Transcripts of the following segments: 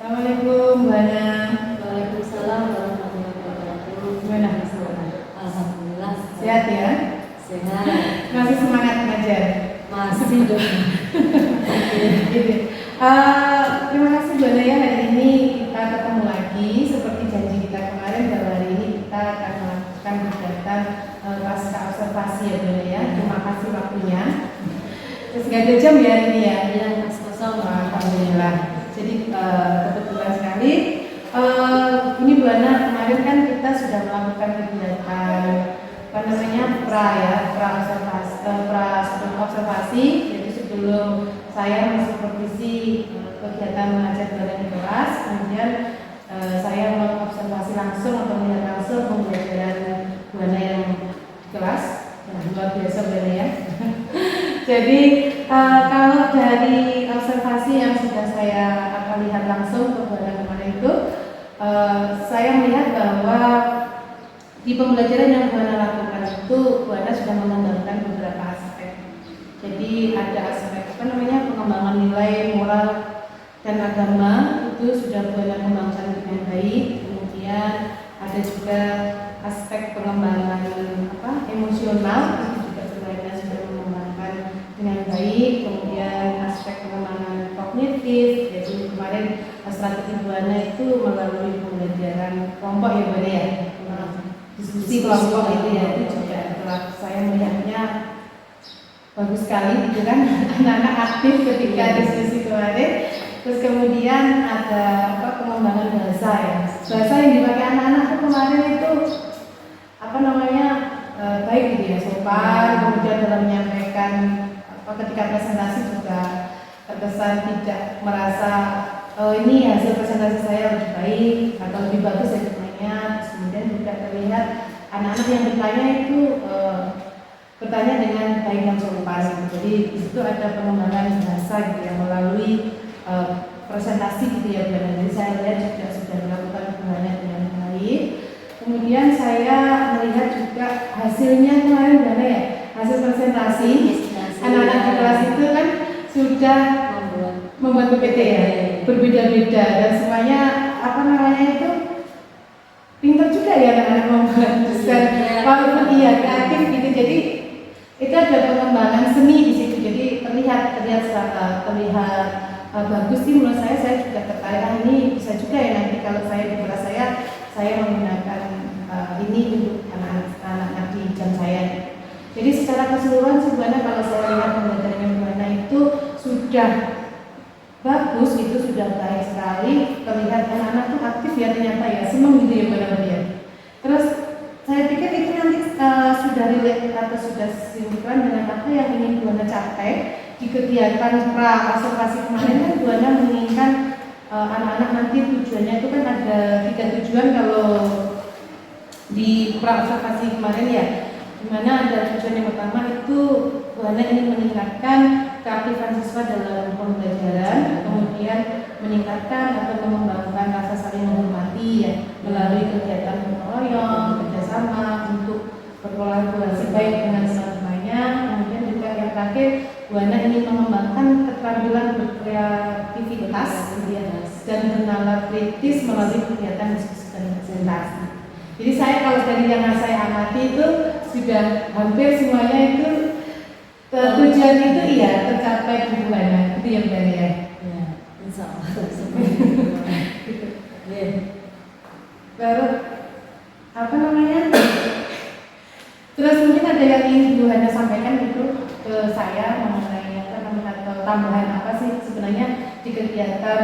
Assalamualaikum, Bu Ana. Waalaikumsalam warahmatullahi wabarakatuh. Gimana? Alhamdulillah Sehat ya? sehat. Masih semangat mengajar? Masih dong. Gitu. Terima kasih Bu Ana ya, hari ini kita ketemu lagi seperti janji kita kemarin bahwa hari ini kita akan melakukan kegiatan pasca observasi ya Bu Ana ya. Terima kasih waktunya. Terus 3 jam ya hari ini ya? Ya, Mas kosong. Alhamdulillah. Jadi kebetulan sekali ini Bu Ana, kemarin kan kita sudah melakukan kegiatan observasi, jadi sebelum saya mensupervisi kegiatan mengajar Bu Ana di kelas, kemudian saya mengobservasi langsung atau melihat langsung pembelajaran Bu Ana yang di kelas. Luar biasa Bu Ana ya. Jadi kalau dari observasi yang sudah saya akan lihat langsung ke Bu Ana kemarin itu, saya melihat bahwa di pembelajaran yang Bu Ana lakukan itu, Bu Ana sudah mengembangkan beberapa aspek. Jadi ada aspek pengembangan nilai moral dan agama, itu sudah Bu Ana kembangkan dengan baik. Kemudian ada juga aspek pengembangan emosional, itu juga Bu Ana sudah mengembangkan dengan baik. Kemudian aspek pengembangan kognitif, jadi kemarin strategi Bu Ana itu melalui pembelajaran kelompok ya Bu Ana ya, diskusi kelompok itu ya, itu juga telah saya melihatnya bagus sekali gitu kan, anak-anak aktif ketika diskusi kemarin. Terus kemudian ada pengembangan bahasa ya, bahasa yang dipakai anak-anak itu kemarin itu baik gitu ya, sopan, kemudian dalam menyampaikan ketika presentasi juga terkesan tidak merasa ini hasil presentasi saya lebih baik atau lebih bagus dari temannya. Kemudian juga terlihat anak-anak yang bertanya itu bertanya dengan baik dan sopan. Jadi di situ ada pengembangan bahasa gitu ya melalui presentasi gitu ya. Jadi saya lihat juga sudah melakukan pengembangan dengan baik. Kemudian saya melihat juga hasilnya kemarin Bana ya, hasil presentasi anak-anak di kelas itu kan sudah membuat PPT ya, berbeda-beda dan semuanya itu pintar juga ya anak-anak membuat desain, walaupun kreatif gitu. Jadi itu ada pengembangan seni di situ. Jadi terlihat bagus sih menurut saya. Saya juga tertarik, ini bisa juga ya nanti kalau saya di kelas saya menggunakan ini untuk anak-anak di jam saya. Jadi secara keseluruhan sebenarnya kalau saya lihat pembelajaran Bu Ana itu sudah bagus, itu sudah baik sekali. Terlihat anak-anak tuh aktif ya, ternyata ya, senang gitu ya Bu Ana ya. Terus saya pikir itu nanti sudah relate atau sudah sinkron dengan apa yang ingin Bu Ana capai di kegiatan pra-observasi kemarin. Kan Bu Ana menginginkan anak-anak nanti tujuannya itu kan ada 3 tujuan kalau di pra-observasi kemarin ya, dimana ada tujuan yang pertama itu Bu Ana ingin meningkatkan keaktifan siswa dalam pembelajaran, kemudian meningkatkan atau mengembangkan rasa saling menghormati ya melalui kegiatan berkelompok, kerjasama untuk berkolaborasi baik dengan teman-temannya. Kemudian juga yang terakhir Bu Ana ingin mengembangkan keterampilan berkreativitas dan bernalar kritis melalui kegiatan diskusi dan presentasi. Jadi saya kalau dari yang saya amati itu sudah hampir semuanya itu tujuan itu iya tercapai di Bu Ana, itu yang benar ya. Ya, insya Allah. Baru terus mungkin ada yang ingin Bu Ana sampaikan itu ke saya mengenai atau tambahan apa sih sebenarnya di kegiatan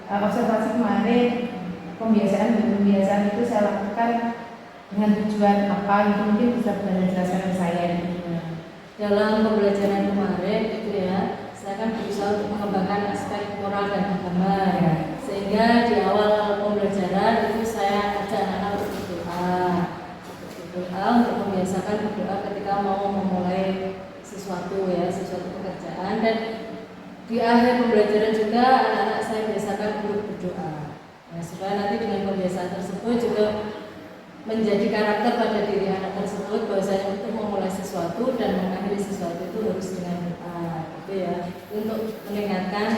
observasi kemarin. Pembiasaan itu saya lakukan dengan tujuan apa, itu mungkin bisa Bu Ana jelaskan ke saya. Dalam pembelajaran kemarin itu ya, saya kan berusaha untuk mengembangkan aspek moral dan agama ya. Sehingga di awal pembelajaran itu saya ajak anak-anak untuk berdoa untuk membiasakan berdoa ketika mau memulai sesuatu pekerjaan. Dan di akhir pembelajaran juga anak-anak saya biasakan untuk berdoa ya, supaya nanti dengan pembiasaan tersebut juga menjadi karakter pada diri anak tersebut bahwasanya untuk memulai sesuatu dan mengakhiri sesuatu itu harus dengan doa gitu ya, untuk meningkatkan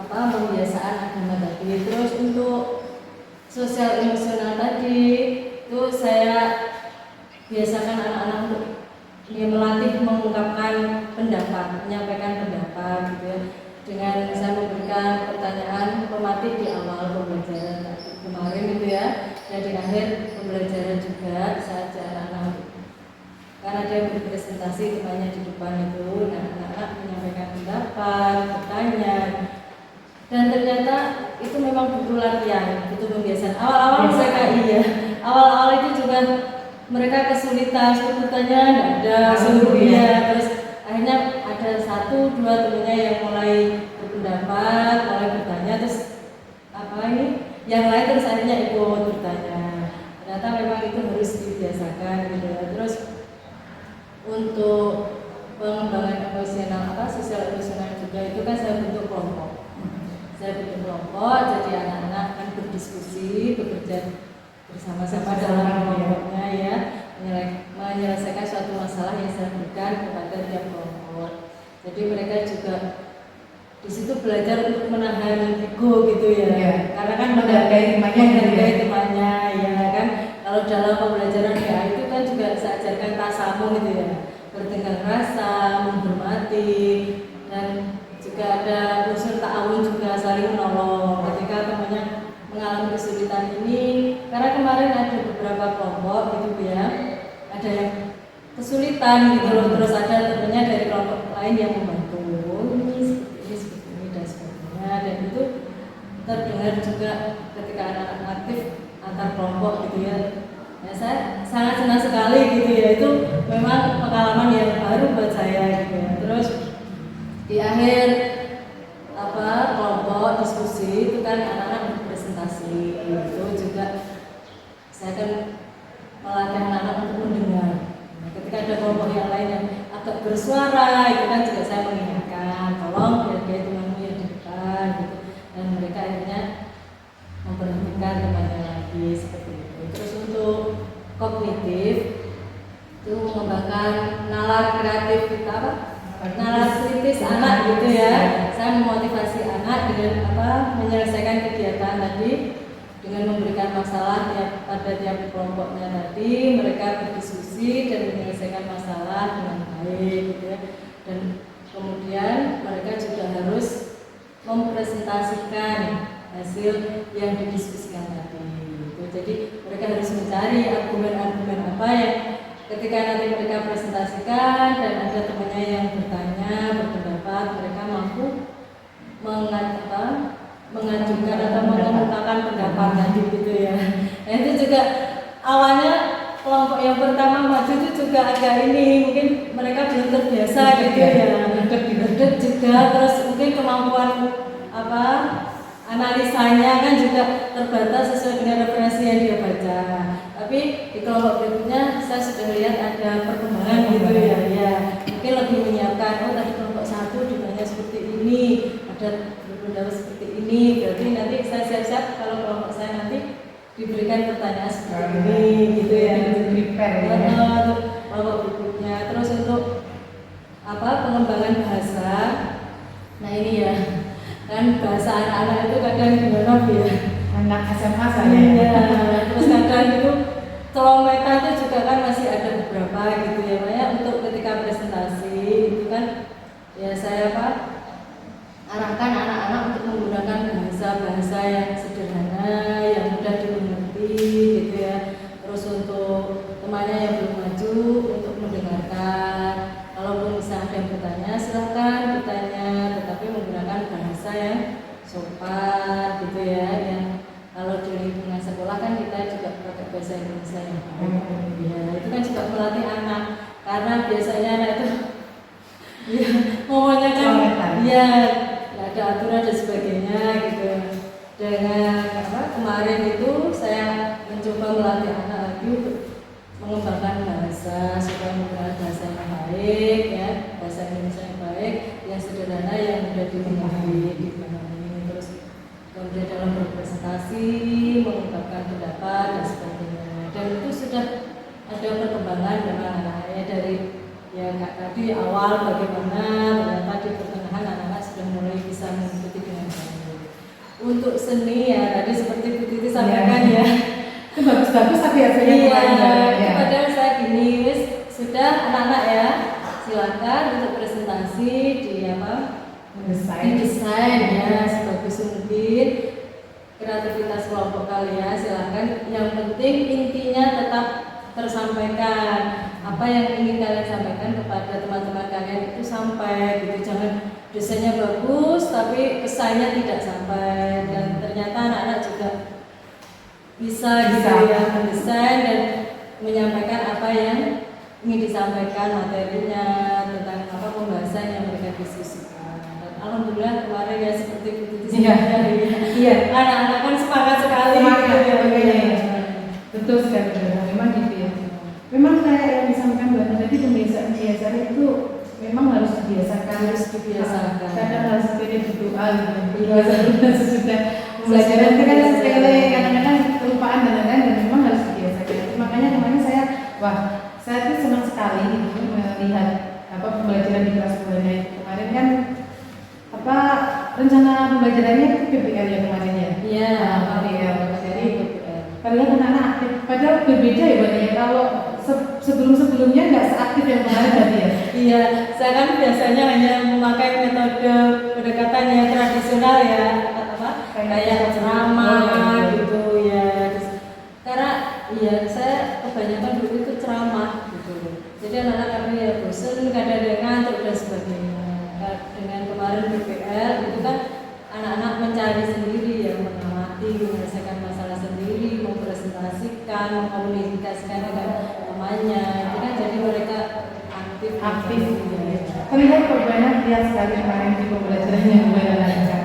pembiasaan agama tadi. Terus untuk sosial emosional tadi itu saya biasakan anak-anak untuk melatih mengungkapkan pendapat, menyampaikan pendapat gitu ya. Dengan saya memberikan pertanyaan pematik di awal pembelajaran kemarin gitu ya, dan di akhir pembelajaran juga saya ajak anak-anak karena dia berpresentasi temannya di depan itu, nah anak-anak menyampaikan pendapat, bertanya, dan ternyata itu memang butuh latihan, butuh pembiasaan. Awal-awal mereka awal-awal itu juga mereka kesulitan, bertanya tidak ada seluruhnya, terus akhirnya ada 1-2 temennya yang mulai berpendapat, mulai bertanya, terus yang lain terus akhirnya ikut bertanya. Ternyata memang itu harus dibiasakan gitu ya. Terus untuk pengembangan emosional sosial emosional juga itu kan saya bentuk kelompok. Saya bentuk kelompok, jadi anak-anak kan berdiskusi, bekerja bersama-sama dalam kelompoknya ya, menyelesaikan suatu masalah yang saya berikan kepada tiap kelompok. Jadi mereka juga di situ belajar untuk menahan ego gitu ya. Karena kan menghargai temannya ya kan. Kalau dalam pembelajaran ya itu kan juga saya ajarkan tasamu gitu ya, bertengkar rasa, menghormati, dan juga ada unsur ta'awun juga, saling menolong ketika temannya mengalami kesulitan ini. Karena kemarin ada beberapa kelompok gitu ya, ada yang kesulitan gitu loh, terus ada temannya dari kelompok lain yang membantu ini seperti ini dan sebagainya, dan itu terdengar juga ketika anak-anak aktif antar kelompok gitu ya. Ya saya sangat senang sekali gitu ya, itu memang pengalaman yang baru buat saya gitu ya. Terus di akhir kelompok diskusi itu kan anak-anak berpresentasi, itu juga saya kan melatih anak-anak untuk mendengar. Nah, ketika ada kelompok yang lain yang agak bersuara, itu kan juga saya mengingatkan, tolong hargai temanmu yang di depan gitu. Dan mereka akhirnya memperhatikan temannya lagi seperti itu. Terus untuk kognitif itu mengembangkan nalar kreatif kita nalar kritis anak gitu ya. Saya memotivasi anak dengan menyelesaikan kegiatan tadi dengan memberikan masalah pada tiap kelompoknya tadi. Mereka berdiskusi dan menyelesaikan masalah dengan baik gitu ya. Dan kemudian mereka juga harus mempresentasikan hasil yang didiskusikan tadi gitu. Jadi mereka harus mencari argumen-argumen apa yang ketika nanti mereka presentasikan dan ada temannya yang bertanya, berpendapat, mereka mampu mengajukan atau mengemukakan pendapat tadi gitu ya. Nah itu juga awalnya kelompok yang pertama maju itu juga agak mungkin mereka belum terbiasa gitu ya, gede juga, terus mungkin kemampuan analisanya kan juga terbatas sesuai dengan referensi yang dia baca. Tapi di kelompok berikutnya saya sudah lihat ada perkembangan gitu ya, mungkin lebih menyiapkan, tadi kelompok 1 ditanya seperti ini, ada berpendapat seperti ini, berarti nanti saya siap-siap kalau kelompok saya nanti diberikan pertanyaan seperti ini gitu ya, untuk kelompok berikutnya. Terus untuk pengembangan bahasa, nah ini ya kan bahasa anak-anak itu kadang gimana ya, anak SMA saya ya, terus kadang itu kelometa itu juga kan masih ada beberapa gitu ya, makanya untuk ketika presentasi itu kan ya saya arahkan anak-anak untuk menggunakan bahasa-bahasa yang sederhana, yang mudah dimengerti gitu ya. Terus untuk temannya yang belum maju untuk mendengarkan, kalaupun bisa ada yang bertanya silahkan bertanya, tetapi menggunakan bahasa yang sopan gitu ya, yang kalau di lingkungan sekolah kan kita juga pakai bahasa Indonesia yang baik ya, itu kan juga melatih anak, karena biasanya anak itu ya ngomongnya kan ya ada aturan dan sebagainya gitu. Dengan kemarin itu saya mencoba melatih anak lagi untuk mengembangkan bahasa supaya menggunakan bahasa yang baik ya, bahasa Indonesia yang baik, yang sederhana, yang mudah dimengerti, terus kemudian dalam berpresentasi mengungkapkan pendapat dan sebagainya. Dan itu sudah ada perkembangan dengan anak-anaknya dari ya tadi awal bagaimana, ternyata di pertengahan anak-anak sudah mulai bisa mengikuti dengan baik. untuk seni ya tadi seperti Bu Titi sampaikan ya. Itu bagus-bagus tapi hasilnya Iya, kurang itu ya. padahal saya gini, wis sudah anak-anak ya, silakan untuk presentasi di desain ya sebagus mungkin kreativitas kelompok kalian silakan. Yang penting intinya tetap tersampaikan apa yang ingin kalian sampaikan kepada teman-teman kalian itu sampai gitu. Jangan desainnya bagus tapi pesannya tidak sampai, dan ternyata anak-anak juga bisa gitu ya mendesain dan menyampaikan apa yang ingin disampaikan, materinya tentang apa pembahasan yang mereka diskusikan. Dan alhamdulillah kemarin ya seperti itu Iya. anak-anak kan semangat sekali. Betul sekali, memang gitu ya. Memang kayak yang disampaikan Mbak tadi, pembiasaan itu memang harus dibiasakan, kadang harus seperti berdoa gitu. Sesudah pembelajaran itu kan kadang-kadang kelupaan dan memang harus dibiasakan. Makanya kemarin saya tuh senang sekali gitu melihat pembelajaran di kelas buana itu. Kemarin kan rencana pembelajarannya itu PBL ya kemarin ya. Iya, PBL. Jadi kalian anak-anak aktif, padahal berbeda ya buat ya. Kalau sebelum-sebelumnya nggak seaktif yang kemarin tadi ya. Iya, saya kan biasanya hanya memakai metode pendekatan yang tradisional ya, kayak ceramah gitu ya. Karena iya saya kebanyakan dulu itu ceramah gitu. Jadi anak-anak kami ya bosan, kadang-kadang ngantuk dan sebagainya. Dengan kemarin BPL itu kan anak-anak mencari sendiri ya, mengamati, menyelesaikan masalah sendiri, mempresentasikan, mengkomunikasikan dengan temannya. Itu kan jadi mereka aktif. Terlihat perubahan lihat sekali kemarin di pembelajaran yang lancar.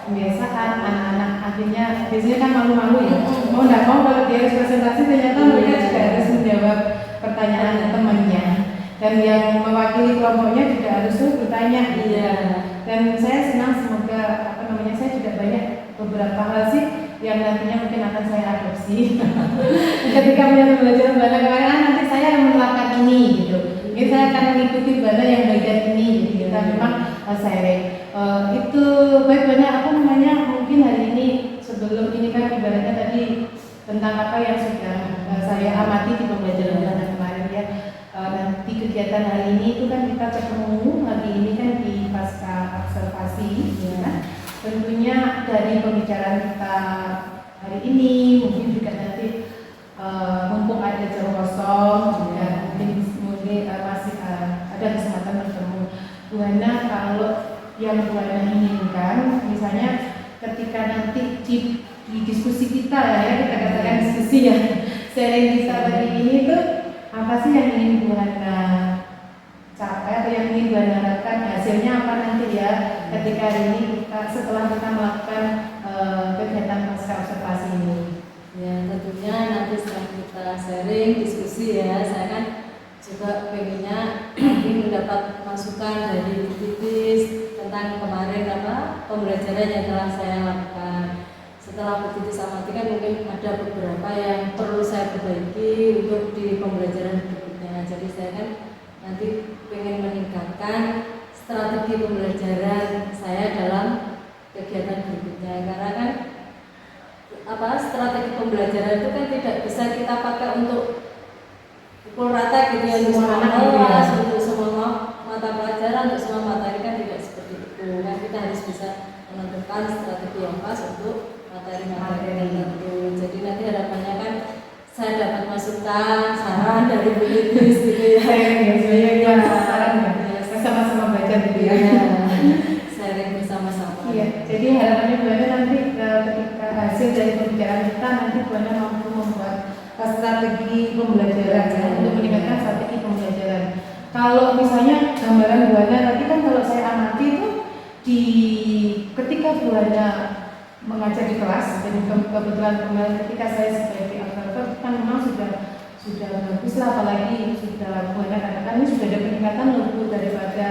Kebiasaan anak-anak akhirnya biasanya kan malu-malu ya. Mau nggak mau kalau dia harus presentasi ternyata mereka juga harus menjawab pertanyaan temannya. Dan yang mewakili kelompoknya juga harus bertanya. Iya. Dan saya senang, semoga saya juga banyak beberapa hal sih yang nantinya mungkin akan saya adopsi. Ketika punya pembelajaran bahasa kemarin nanti saya akan menerapkan ini gitu. Jadi saya akan mengikuti bahasa yang bagian ini. Jadi kita memang sharing. Itu baik banyak mungkin hari ini sebelum ini kan ibaratnya tadi tentang apa yang sudah saya amati di pembelajaran bahasa kemarin ya. Nanti kegiatan hari ini itu kan kita ketemu hari ini kan di pasca observasi ya. Tentunya dari pembicaraan kita hari ini mungkin juga nanti mumpung ada jam kosong ya, mungkin masih ada kesempatan bertemu Buana. Kalau yang Buana inginkan misalnya ketika nanti di diskusi kita ya kita katakan diskusi ya, sharing kita hari ini tuh apa sih yang ingin Buana capai atau yang ingin Buana harapkan, hasilnya apa nanti ya ketika hari ini setelah kita melakukan kegiatan pasca observasi ini. Ya tentunya nanti setelah kita sharing diskusi ya, saya kan juga pengennya ingin mendapat masukan dari Titis tentang kemarin pembelajaran yang telah saya lakukan. Setelah Bu Titis amati kan mungkin ada beberapa yang perlu saya perbaiki untuk di pembelajaran berikutnya. Jadi saya kan nanti pengen meningkatkan strategi pembelajaran saya dalam kegiatan berikutnya, karena kan strategi pembelajaran itu kan tidak bisa kita pakai untuk pukul rata gitu ya, semua kelas, untuk semua mata pelajaran, untuk semua materi kan tidak seperti itu. Kan kita harus bisa menentukan strategi yang pas untuk materi-materi tertentu. Jadi nanti harapannya kan saya dapat masukan, saran dari Bu Titis gitu ya. Saran bersama-sama belajar gitu ya. Sharing bersama-sama. Iya, jadi harapannya Buana nanti ketika hasil dari pembicaraan kita nanti Buana mampu membuat strategi pembelajaran ya, untuk meningkatkan strategi pembelajaran. Kalau misalnya gambaran Buana tadi kan kalau saya amati itu ketika Buana mengajar di kelas, dan kebetulan kemarin ketika saya sebagai observer kan memang sudah bagus lah, apalagi sudah Buana katakan ini sudah ada peningkatan lebih daripada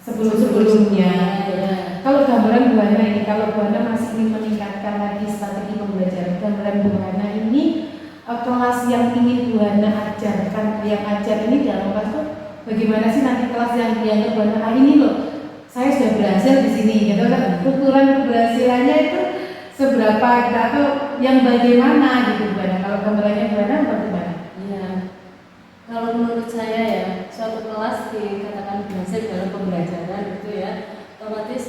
sebelum-sebelumnya. Ya. Kalau gambaran Buana ini, kalau Buana masih ingin meningkatkan lagi strategi pembelajaran, gambaran Buana ini kelas yang ingin Buana ajarkan, yang ajar ini dalam kelas tuh bagaimana sih nanti kelas yang dianggap Buana ini loh saya sudah berhasil di sini gitu kan. Ukuran keberhasilannya itu seberapa kita atau yang bagaimana gitu Bu Ana. Kalau gambarannya Bu Ana bagaimana? Iya. Kalau menurut saya ya, suatu kelas dikatakan berhasil dalam pembelajaran itu ya, otomatis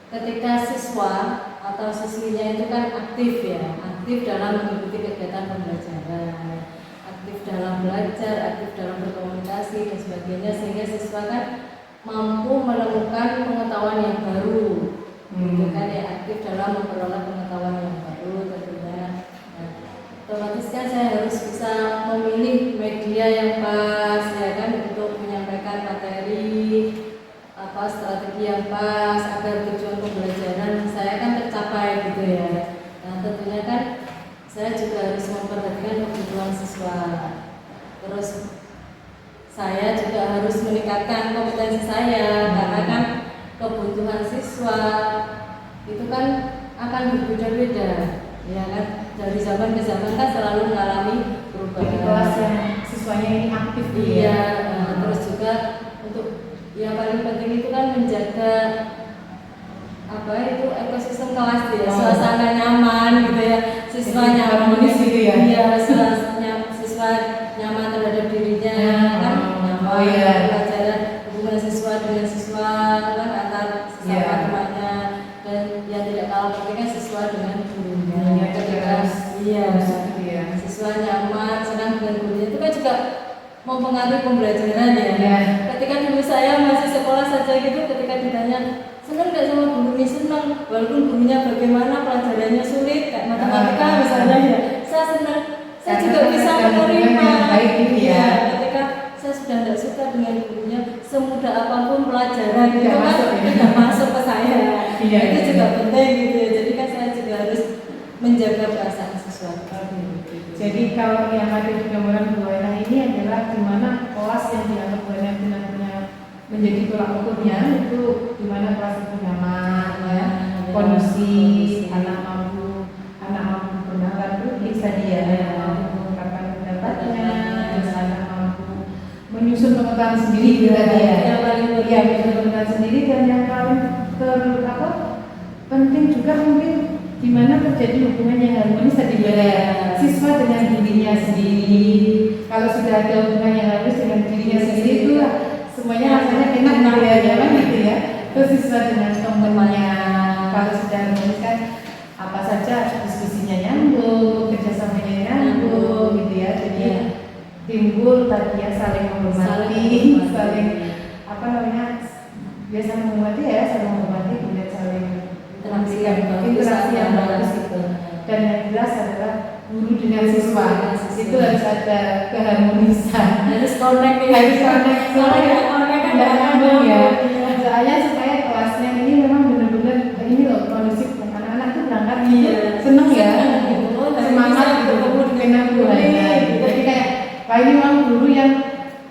ketika siswa atau siswinya itu kan aktif ya, aktif dalam mengikuti kegiatan pembelajaran, aktif dalam belajar, aktif dalam berkomunikasi dan sebagainya, sehingga siswa kan mampu menemukan pengetahuan yang baru, gitu kan ya, aktif dalam memperoleh pengetahuan yang baru tentunya. Nah, otomatis kan saya harus bisa memilih media yang pas ya kan untuk menyampaikan materi, strategi yang pas agar tujuan pembelajaran saya kan tercapai gitu ya. Nah tentunya kan saya juga harus memperhatikan kebutuhan siswa. Terus saya juga harus meningkatkan kompetensi saya karena kan kebutuhan siswa itu kan akan berbeda-beda ya kan, dari zaman ke zaman kan selalu mengalami perubahan. Di kelas yang siswanya ini aktif iya, terus juga untuk yang paling penting itu kan menjaga ekosistem kelas ya, suasana nyaman gitu ya, siswa nyaman gitu ya. Iya, siswa nyaman terhadap dirinya kan, nyaman pelajaran, hubungan siswa dengan siswa kan antar sesama temannya, dan yang tidak kalah penting kan siswa dengan gurunya. Ketika siswa nyaman, senang dengan gurunya itu kan juga mempengaruhi pembelajaran ya. Ketika dulu saya masih sekolah saja gitu, ketika ditanya senang nggak sama guru ini, senang walaupun gurunya bagaimana, pelajarannya sulit kayak matematika misalnya ya, saya senang, saya juga bisa menerima baik gitu ya. Ketika saya sudah tidak suka dengan gurunya, semudah apapun pelajaran itu kan tidak masuk ke saya. Itu juga penting gitu ya. Jadi kan saya juga harus menjaga perasaan siswa. Jadi kalau yang ada di gambaran Bu Ana ini adalah di mana kelas yang dianggap Bu Ana benar-benar menjadi tolak ukurnya itu di mana kelas itu nyaman ya, kondusif, anak mampu benar itu bisa dia mengungkapkan pendapatnya, dan anak mampu menyusun pengetahuan sendiri juga dia. Menyusun pengetahuan sendiri, dan yang paling penting juga mungkin di mana terjadi hubungan yang harmonis tadi siswa dengan dirinya sendiri. Kalau sudah ada hubungan yang harmonis dengan dirinya sendiri itu semuanya rasanya enak gitu ya, nyaman gitu ya. Terus siswa dengan temannya, kalau sudah harmonis kan apa saja diskusinya nyambung, kerjasamanya nyambung gitu ya. Jadi timbul tadi ya saling menghormati, saling saling menghormati ya, saling menghormati, kemudian saling interaksi yang bagus itu. Dan yang jelas adalah guru dengan siswa itu harus ada keharmonisan, harus connect soalnya kan nggak nyambung ya. Soalnya supaya kelasnya ini memang benar-benar ini loh kondusif, anak-anak tuh berangkat seneng ya, semangat gitu, dengan buahnya. Jadi kayak ini memang guru yang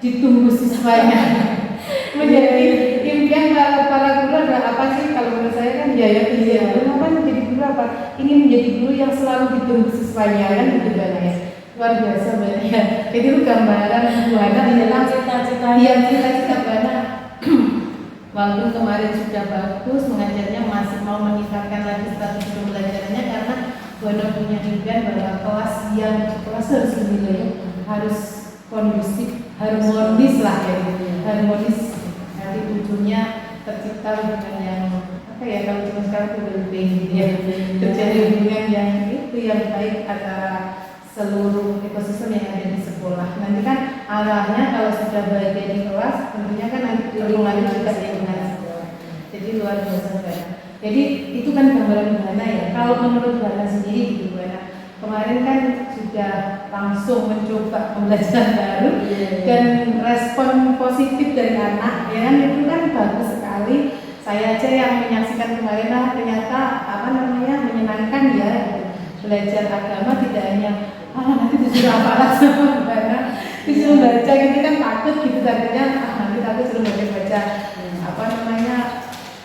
ditunggu siswanya. Menjadi impian para guru adalah apa sih? Kalau menurut saya kan kenapa menjadi guru apa? Ingin menjadi guru yang selalu ditunggu siswanya kan gitu kan ya. Luar biasa banget ya. Jadi itu gambaran Bu Ana tentang cita-cita Bu Ana. Walaupun kemarin sudah bagus mengajarnya, masih mau meningkatkan lagi status pembelajarannya karena Bu Ana punya impian bahwa kelas harus lebih harus kondusif, harmonis lah ya, harmonis. Nanti ujungnya tercipta hubungan yang kalau cuma sekarang itu lebih gitu ya, terjadi hubungan yang baik antara seluruh ekosistem yang ada di sekolah. Nanti kan arahnya kalau sudah bahagia di kelas, tentunya kan nanti di lingkungan juga di lingkungan sekolah. Jadi luar biasa banget. Jadi itu kan gambaran Bu Ana ya. Kalau menurut Bu Ana sendiri gitu Bu Ana, kemarin kan sudah langsung mencoba pembelajaran baru dan respon positif dari anak ya kan, itu kan bagus sekali. Saya aja yang menyaksikan kemarin ternyata menyenangkan ya gitu. Belajar agama tidak hanya nanti disuruh apalah sama Bu Ana, disuruh baca gitu kan takut gitu tadinya, nanti aku suruh baca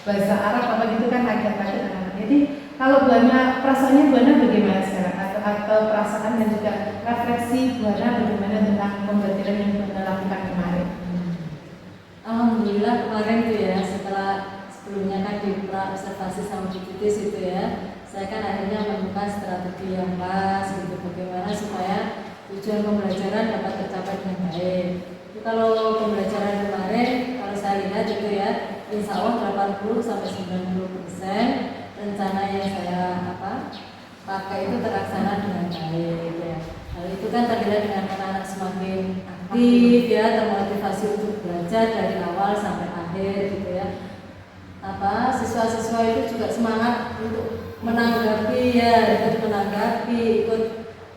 bahasa Arab apa gitu kan agak takut anak. Jadi kalau Bu Ana, perasaannya Bu Ana bagaimana sekarang, atau perasaan dan juga refleksi Bu Ana bagaimana tentang pembelajaran yang Bu Ana lakukan kemarin? Alhamdulillah kemarin tuh ya, setelah observasi sama Bu Titis itu ya, saya kan akhirnya menemukan strategi yang pas gitu, bagaimana supaya tujuan pembelajaran dapat tercapai dengan baik. Itu kalau pembelajaran kemarin, kalau saya lihat itu ya, insya Allah 80-90% rencana yang saya pakai itu terlaksana dengan baik ya. Hal itu kan terlihat dengan anak-anak semakin aktif ya, termotivasi untuk belajar dari awal sampai akhir gitu ya. Siswa-siswa itu juga semangat untuk menanggapi ya, ikut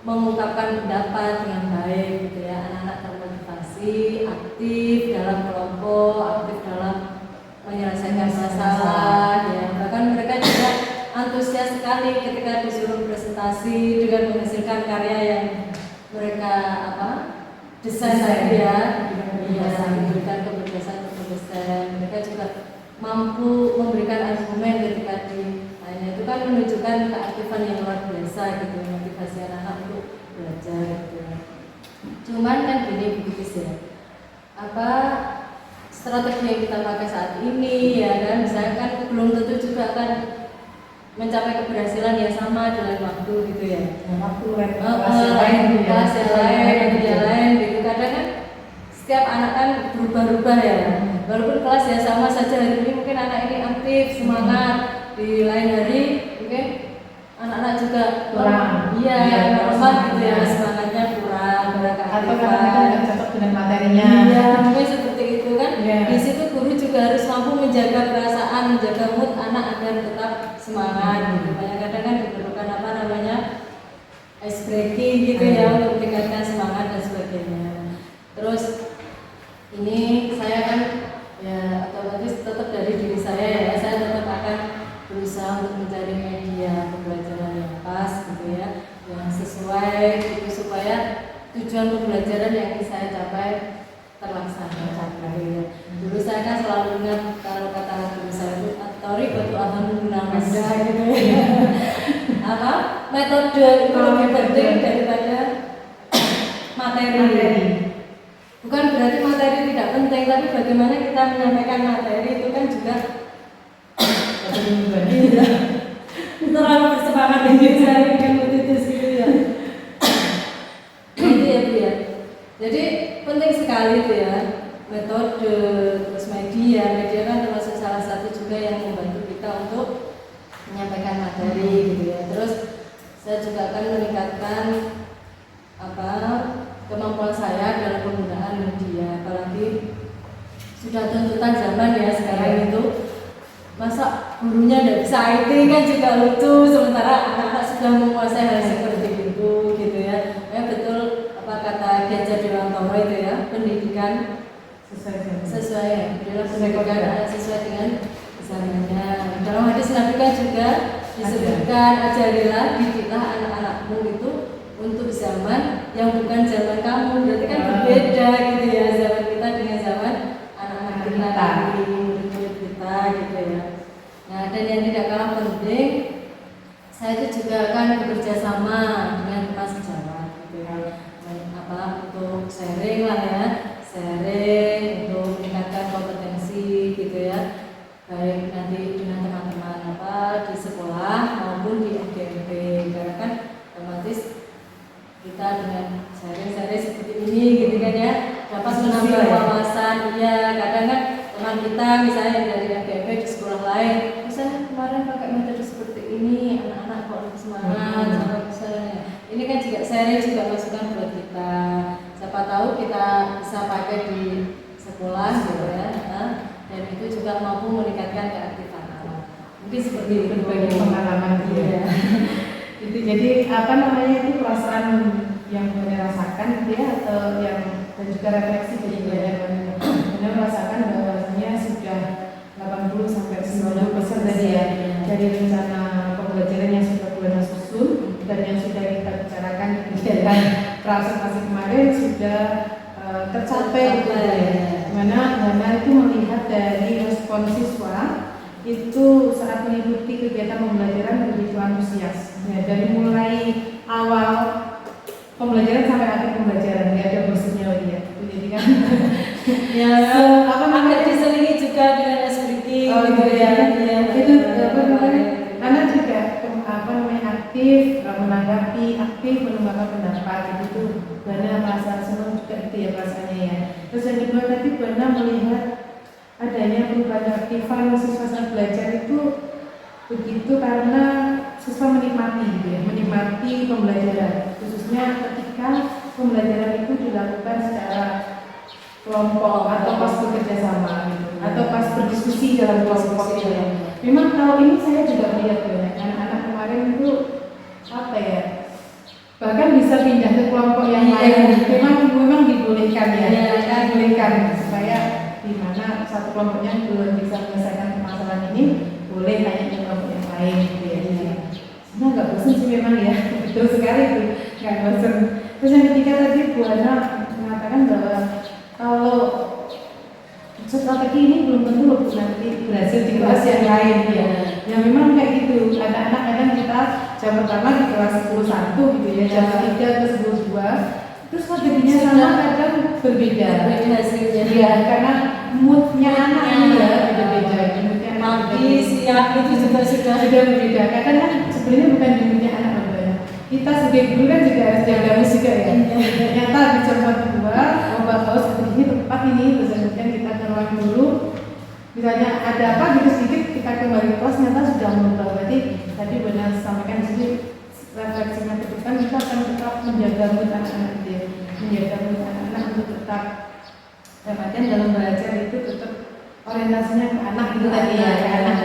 mengungkapkan pendapat dengan baik gitu ya. Anak-anak termotivasi, aktif dalam kelompok, aktif dalam menyelesaikan masalah ya. Bahkan mereka juga antusias sekali ketika disuruh presentasi dengan menghasilkan karya yang mereka desain tadi ya. Iya, diberikan kebebasan untuk desain. Mereka juga mampu memberikan argumen ketika ditanya. Itu kan menunjukkan keaktifan yang luar biasa gitu, motivasi anak-anak untuk belajar gitu. Cuman kan gini begitu ya. Strategi yang kita pakai saat ini ya kan, misalnya kan belum tentu juga kan mencapai keberhasilan yang sama dalam waktu gitu ya. Waktu lain gitu. Kadang kan setiap anak kan berubah-ubah ya. Walaupun kelas ya sama saja, hari ini mungkin anak ini aktif, semangat, di lain hari mungkin anak-anak juga kurang. Lemah gitu ya, semangatnya kurang, atau kadang-kadang nggak cocok dengan materinya. Iya, mungkin seperti itu kan. Di situ guru juga harus mampu menjaga perasaan, menjaga mood anak agar tetap semangat gitu. Kadang-kadang kan diperlukan ice breaking gitu ya, untuk meningkatkan semangat dan sebagainya. Terus ini saya kan ya otomatis tetap dari diri saya ya, saya tetap akan berusaha untuk mencari media pembelajaran yang pas gitu ya, yang sesuai gitu, supaya tujuan pembelajaran yang ingin saya capai terlaksana ya. Dulu saya kan selalu ingat kalau kata guru saya itu atori batu alhamdulillah gitu ya. Metode itu lebih penting daripada materi. Bukan berarti materi tidak penting, tapi bagaimana kita menyampaikan materi itu kan juga terlalu bersemangat dengan saya kan itu gitu ya. Itu ya Bu ya. Jadi penting sekali itu ya, metode, terus media kan termasuk salah satu juga yang membantu kita untuk menyampaikan materi gitu ya. Terus saya juga akan meningkatkan kemampuan saya dalam penggunaan media, apalagi sudah tuntutan zaman ya sekarang itu, masa gurunya tidak bisa IT kan juga lucu, sementara anak-anak sudah menguasai hal seperti itu gitu ya. Betul apa kata Gajah Dewantono itu ya, pendidikan sesuai dalam pendidikan sesuai dengan zamannya. Dalam hadis Nabi kan juga disebutkan, ajarilah, didiklah anak-anakmu itu untuk zaman yang bukan zaman kamu. Berarti kan berbeda gitu ya, zaman kita dengan zaman anak-anak kita, murid-murid kita gitu ya. Nah, dan yang tidak kalah penting, saya itu juga akan bekerja sama dengan teman sejawat gitu ya. Untuk sharing lah ya, sharing untuk meningkatkan kompetensi gitu ya, baik nanti dengan teman-teman di sekolah maupun di FGMP. Karena kan otomatis kita dengan sharing-sharing seperti ini gitu kan ya, dapat menambah wawasan. Iya, kadang kan teman kita misalnya dari FGMP di sekolah lain, misalnya kemarin pakai metode seperti ini, anak-anak kok lebih semangat sama misalnya. Ini kan juga sharing, juga masukan buat kita. Siapa tahu kita bisa pakai di sekolah gitu ya, dan itu juga mampu meningkatkan keaktifan anak. Mungkin seperti itu berbagi pengalaman dia. Itu jadi itu perasaan yang saya rasakan gitu ya, atau yang dan juga refleksi dari belajar benar merasakan bahwasanya sudah 80-90% tadi ya, dari rencana pembelajaran yang sudah bulan susun dan yang sudah kita bicarakan di kegiatan presentasi kemarin sudah tercapai gitu ya. Mana itu melihat dari respon siswa itu saat mengikuti kegiatan pembelajaran begitu antusias ya, dari mulai awal pembelajaran sampai akhir pembelajaran, nggak ada bosannya lagi ya. Jadi kan ya agak diselingi juga dengan ice breaking gitu ya. Iya. Itu apa namanya? Anak juga aktif menanggapi, aktif menunggu pendapat itu Bana merasa senang juga itu ya rasanya ya. Terus yang kedua tadi Bana melihat adanya perubahan keaktifan siswa saat belajar itu begitu karena siswa menikmati gitu ya, menikmati pembelajaran khususnya ketika pembelajaran itu dilakukan secara kelompok atau pas bekerja sama gitu, atau pas berdiskusi dalam kelompok gitu ya. Memang kalau ini saya juga melihat banyak anak-anak kemarin itu apa ya, bahkan bisa pindah ke kelompok yang lain. Memang dibolehkan ya, dibolehkan supaya di mana satu kelompoknya belum bisa menyelesaikan permasalahan ini, boleh naik ke kelompok yang lain gitu ya. Sebenarnya nggak bosan sih memang ya, betul sekali tuh, nggak bosan. Terus yang ketiga tadi Bu Ana mengatakan bahwa kalau strategi ini belum tentu loh nanti berhasil di kelas yang lain ya. Ya memang kayak gitu. Anak-anak kadang kita jam pertama di kelas 10.1 gitu ya, jam 3 ke 10.2. Terus strateginya sama kadang berbeda. Hasilnya. Ya karena moodnya anak ya beda-beda. Moodnya pagi, siang itu juga sudah berbeda. Kadang kan sebenarnya bukan di moodnya anak ya. Kita sebagai guru kan juga harus jaga mood juga ya. Ternyata di jam 1-2 bahwa sepertinya tepat ini, terus kemudian kita ke ruang guru, misalnya ada apa gitu sedikit kita kembali ke kelas, ternyata sudah merubah. Berarti tadi benar sampaikan di sini refleksinya ke depan kita akan tetap menjaga mood anak-anak ya, menjaga mood anak-anak untuk tetap dalam belajar itu tetap orientasinya ke anak itu tadi ya, ke anak.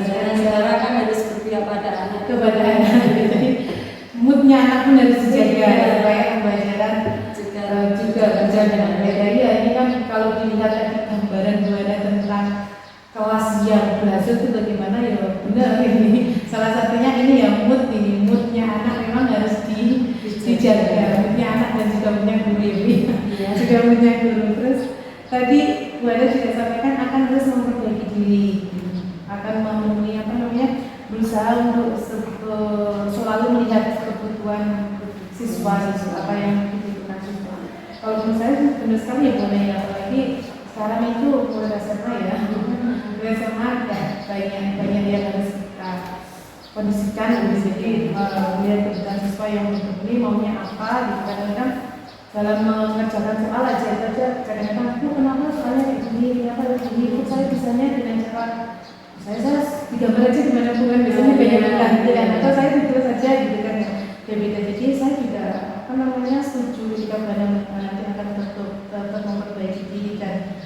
Sekarang kan harus berpihak pada anak, kepada anak. Jadi moodnya anak pun harus dijaga supaya pembelajaran juga berjalan dengan baik. Ya ini kan kalau dilihat tadi gambaran Buana tentang kelas yang berhasil itu bagaimana ya benar ini. Salah satunya ini ya moodnya anak memang harus dijaga, moodnya anak dan juga moodnya guru ya. Juga moodnya guru. Terus tadi Buana juga sampaikan akan terus memperbaiki diri, akan memenuhi berusaha untuk selalu melihat kebutuhan siswa apa yang dibutuhkan siswa. Kalau menurut saya benar sekali ya boleh ya, apalagi sekarang itu mulai SMA ya, mulai SMA ya banyak yang harus kita kondisikan. Jadi melihat kebutuhan siswa yang ini maunya apa, kadang-kadang dalam mengerjakan soal aja kadang-kadang aku kenapa soalnya kayak gini, kenapa kayak gini, saya bisanya dengan cara saya digambar aja gimana bukan biasanya banyak bukan gitu kan, atau saya tidur saja gitu kan ya. Jadi saya juga setuju jika Bana nanti akan tetap memperbaiki diri dan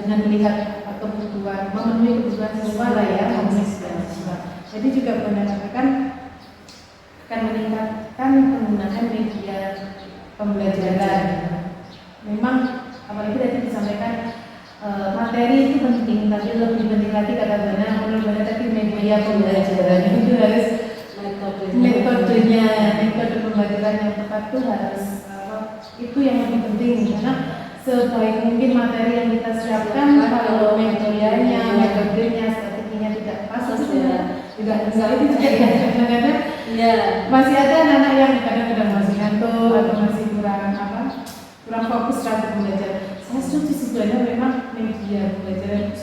dengan melihat kebutuhan, memenuhi kebutuhan siswa lah ya, memenuhi kebutuhan siswa. Jadi juga Bana katakan akan meningkatkan penggunaan media pembelajaran. Memang apalagi tadi disampaikan materi itu penting, tapi lebih penting lagi kata Bana, menurut Bana tadi media pembelajaran itu harus metode pembelajaran yang tepat itu harus itu yang lebih penting, karena sebaik mungkin materi yang kita siapkan kalau metodenya, strateginya tidak pas itu juga bisa itu juga kadang-kadang masih ada anak-anak yang kadang-kadang masih ngantuk atau masih kurang fokus saat belajar. Saya setuju sebenarnya memang media pembelajaran itu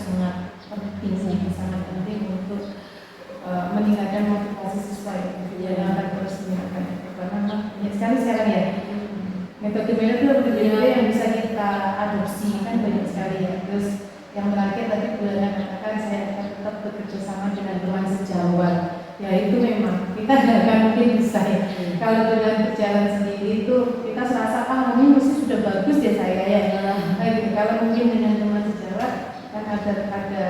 sangat penting untuk meningkatkan motivasi siswa yang akan terus meningkatkan karena banyak sekali sekarang ya metode yang bisa kita adopsi kan banyak sekali ya. Terus yang terakhir tadi Buana katakan saya akan tetap bekerja sama dengan teman sejawat. Ya itu memang kita nggak akan mungkin bisa ya. Kalau dengan berjalan sendiri itu kita serasa ini mesti sudah bagus ya saya ya. Gitu. Kalau mungkin dengan teman sejawat kan ada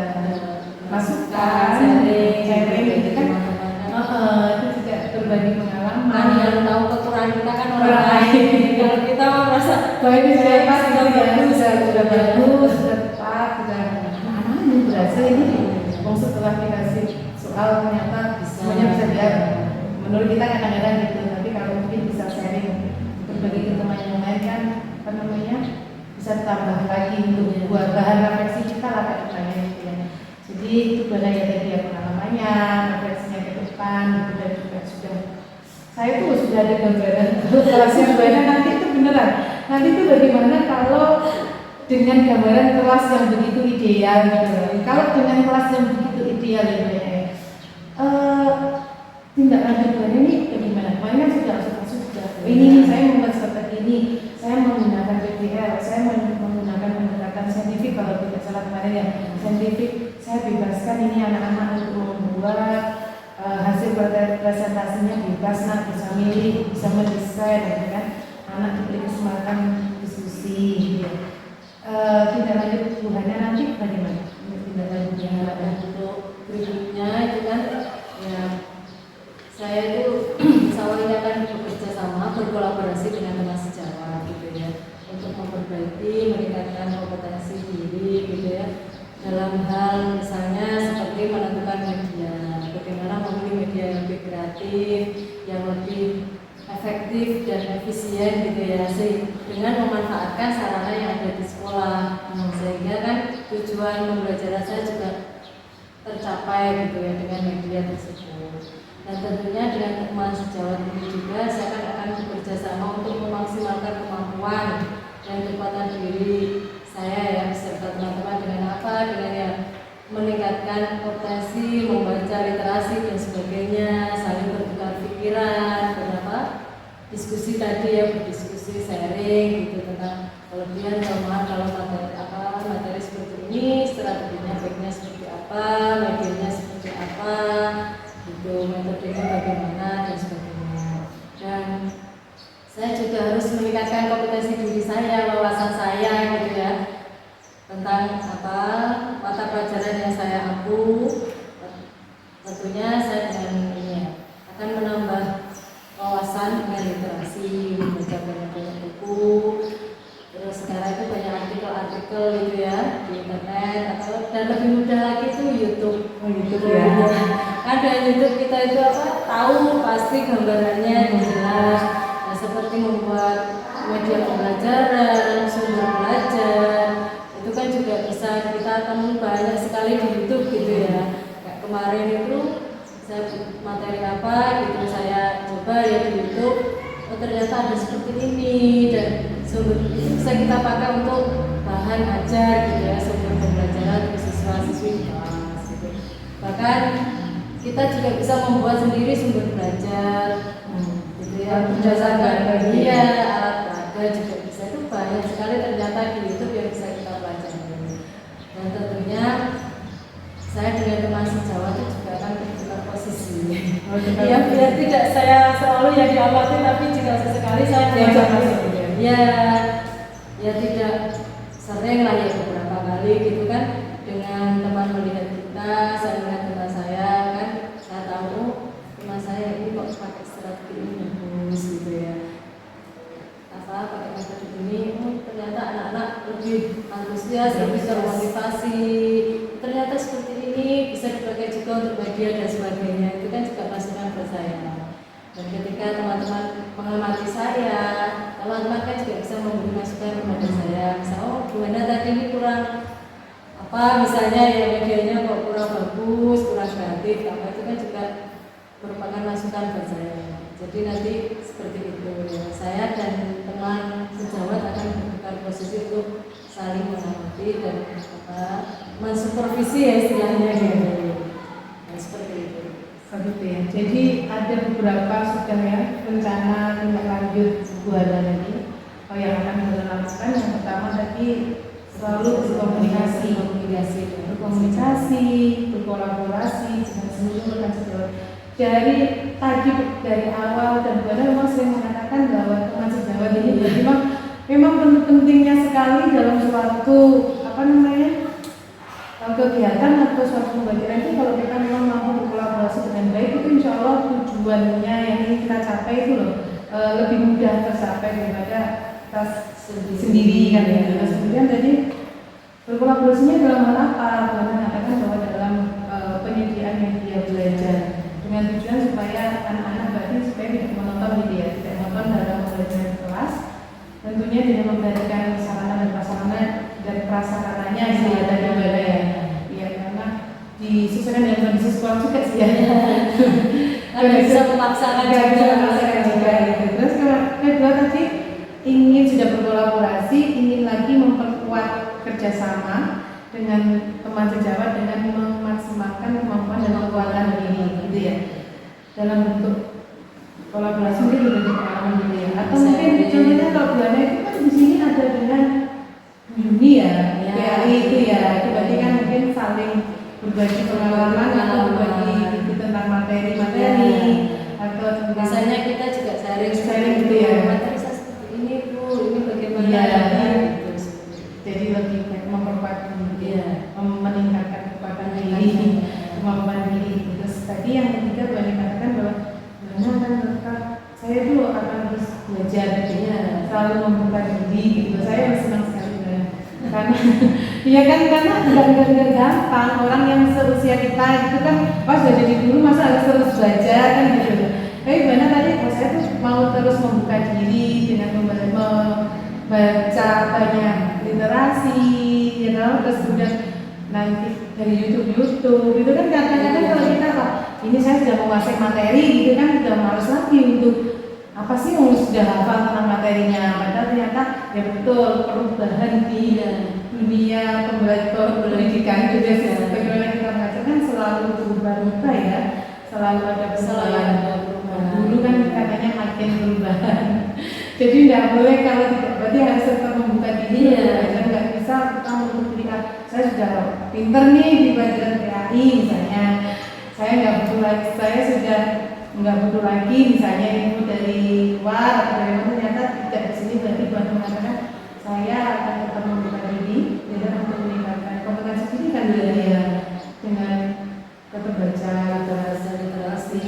masukan, sharing gitu kan. Itu juga berbagi pengalaman. Yang tahu kekurangan kita kan orang lain. Kalau kita merasa baik siapa sudah bagus, sudah tepat, sudah ini berhasil ini. Setelah dikasih soal ternyata semuanya bisa dia. Menurut kita kadang-kadang gitu, tapi kalau mungkin bisa sharing berbagi ke teman yang lain kan bisa tambah lagi untuk buat bahan refleksi kita lah ke depannya gitu ya. Jadi itu Bana ya tadi ya pengalamannya, refleksinya ke depan gitu, dan juga saya tuh sudah ada gambaran kelas yang Bana nanti itu beneran. Nanti itu bagaimana kalau dengan gambaran kelas yang begitu ideal gitu. Kalau dengan kelas yang Iya, tindak lanjut ini bagaimana? Kemarin kan sudah ini saya membuat seperti ini, saya menggunakan PPL, saya menggunakan pendekatan saintifik kalau tidak salah kemarin ya, saintifik. Saya bebaskan ini anak-anak untuk membuat hasil presentasinya bebas, nak bisa milih, bisa mendesain, gitu kan? Anak diberi kesempatan diskusi. Gitu. Tindak lanjut Tuhannya nanti bagaimana? Tindak lanjutnya untuk berikutnya itu kan ya saya itu misalnya akan bekerja sama berkolaborasi dengan teman sejawat gitu ya untuk memperbaiki meningkatkan kompetensi diri gitu ya dalam hal misalnya seperti menentukan media, bagaimana memilih media yang lebih kreatif, yang lebih efektif dan efisien gitu ya dengan memanfaatkan sarana yang ada di sekolah sehingga kan tujuan pembelajaran saya juga tercapai gitu ya dengan media tersebut. Dan tentunya dengan teman sejawat ini juga saya akan bekerja sama untuk memaksimalkan kemampuan dan kekuatan diri saya ya beserta teman-teman dengan apa? Dengan yang meningkatkan potensi membaca literasi dan sebagainya, saling bertukar pikiran, berapa diskusi tadi ya, berdiskusi sharing gitu tentang kelebihan kelemahan kalau materi seperti ini, strateginya baiknya seperti apa, medianya seperti apa, gitu, metodenya bagaimana dan sebagainya. Dan saya juga harus meningkatkan kompetensi diri saya, wawasan saya gitu ya tentang apa mata pelajaran yang saya ampu. Tentunya saya dengan ini ya, akan menambah wawasan dengan literasi, membaca banyak buku. Terus sekarang itu banyak artikel-artikel gitu ya di internet dan lebih mudah lagi itu YouTube. YouTube ya. Ada YouTube kita itu tahu pasti gambarannya jelas. Nah, seperti membuat media pembelajaran, sumber belajar, itu kan juga bisa kita temui banyak sekali di YouTube gitu ya. Kayak kemarin itu saya materi apa gitu saya coba ya di YouTube. Oh ternyata ada seperti ini dan sumber bisa kita pakai untuk bahan ajar gitu ya, sumber pembelajaran untuk siswa-siswi kelas gitu. Bahkan kita juga bisa membuat sendiri sumber belajar gitu ya, berdasarkan media, alat peraga juga bisa. Itu banyak sekali ternyata di YouTube yang bisa kita pelajari. Dan tentunya saya dengan teman sejawat itu juga akan bertukar posisi. Ya biar tidak saya selalu yang diamati, tapi jika sesekali saya diajak ya tidak sering lah ya beberapa kali gitu kan dengan teman melihat kita, saya melihat teman saya kan, saya tahu teman saya ini kok pakai strategi ini bagus gitu ya, pakai metode ini, ternyata anak-anak lebih antusias, lebih termotivasi, ternyata seperti ini bisa dipakai juga untuk media dan sebagainya. Itu kan juga masukan buat saya. Dan ketika teman-teman mengamati saya, teman-teman kan juga bisa memberi masukan kepada saya. Misalnya, oh gimana tadi ini kurang apa, misalnya ya medianya kok kurang bagus, kurang kreatif, apa itu kan juga merupakan masukan buat saya. Jadi nanti seperti itu ya. Saya dan teman sejawat akan bertukar posisi untuk saling mengamati dan mensupervisi ya istilahnya gitu. Nah, seperti itu. Begitu ya. Jadi ada beberapa sudah ya rencana tindak lanjut bulan ini. Yang akan kita lakukan yang pertama tadi selalu berkomunikasi, berkolaborasi dengan seluruh rekan sejawat. Dari awal dan Buana memang sering mengatakan bahwa teman sejawat ini memang pentingnya sekali dalam suatu kegiatan atau suatu pembelajaran itu. Kalau kita memang mampu berkolaborasi dengan baik, itu insya Allah tujuannya yang ingin kita capai itu lebih mudah tercapai daripada kita sendiri kan ya. Terus kemudian tadi berkolaborasinya dalam hal apa? Buana mengatakan bahwa dalam penyediaan media belajar dengan tujuan supaya anak-anak berarti supaya tidak menonton media, tidak menonton dalam pembelajaran kelas. Tentunya dengan memberikan sarana dan prasarana dan prasarananya istilah dari Buana ya. Iya, karena disesuaikan dengan kondisi sekolah juga sih ya. Nggak bisa memaksakan juga. Terus kedua tadi sudah berkolaborasi, ingin lagi memperkuat kerjasama dengan teman sejawat dengan memaksimalkan kemampuan dalam bentuk kolaborasi mungkin berbagi pengalaman gitu ya. Atau Bisa mungkin jadi. contohnya kalau Buana itu kan di sini ada dengan Yuni ya, Ya. PAI itu ya. Itu berarti kan mungkin saling berbagi pengalaman atau berbagi gitu tentang materi-materi atau tentang biasanya kita juga sharing gitu ya. materi saya seperti ini Bu, ini bagaimana Iya. gitu. Jadi lebih kayak memperkuat diri, Iya. meningkatkan kekuatan diri, kemampuan diri. Terus tadi yang ketiga Buana katakan bahwa Buana akan tetap, saya tuh akan terus belajar gitu ya, selalu membuka diri gitu. Saya senang sekali Buana. Karena ya kan karena nggak gampang orang yang seusia kita itu kan pas udah jadi guru masa harus terus belajar kan gitu. Tapi Buana tadi saya tuh mau terus membuka diri dengan membaca banyak literasi, ya kan, terus kemudian nanti dari YouTube itu kan kadang-kadang kalau kita apa, ini saya sudah menguasai materi gitu kan, sudah males lagi untuk apa sih yang sudah hafal tentang materinya, padahal ternyata ya betul perubahan di dunia pendidikan juga bagaimana kita mengajar kan selalu berubah-ubah ya, selalu ada perubahan. Dulu kan katanya makin perubahan. Jadi tidak boleh kalau tidak, berarti harus tetap membuka diri ya, nggak bisa kita menutup diri. Saya sudah pinter nih di pelajaran PAI misalnya, saya nggak butuh lagi, saya sudah nggak butuh lagi misalnya ilmu dari luar atau dari mana, ternyata tidak di sini. Berarti Buana mengatakan saya akan tetap membuka diri dan untuk meningkatkan kompetensi diri kan ya, dengan tetap baca literasi,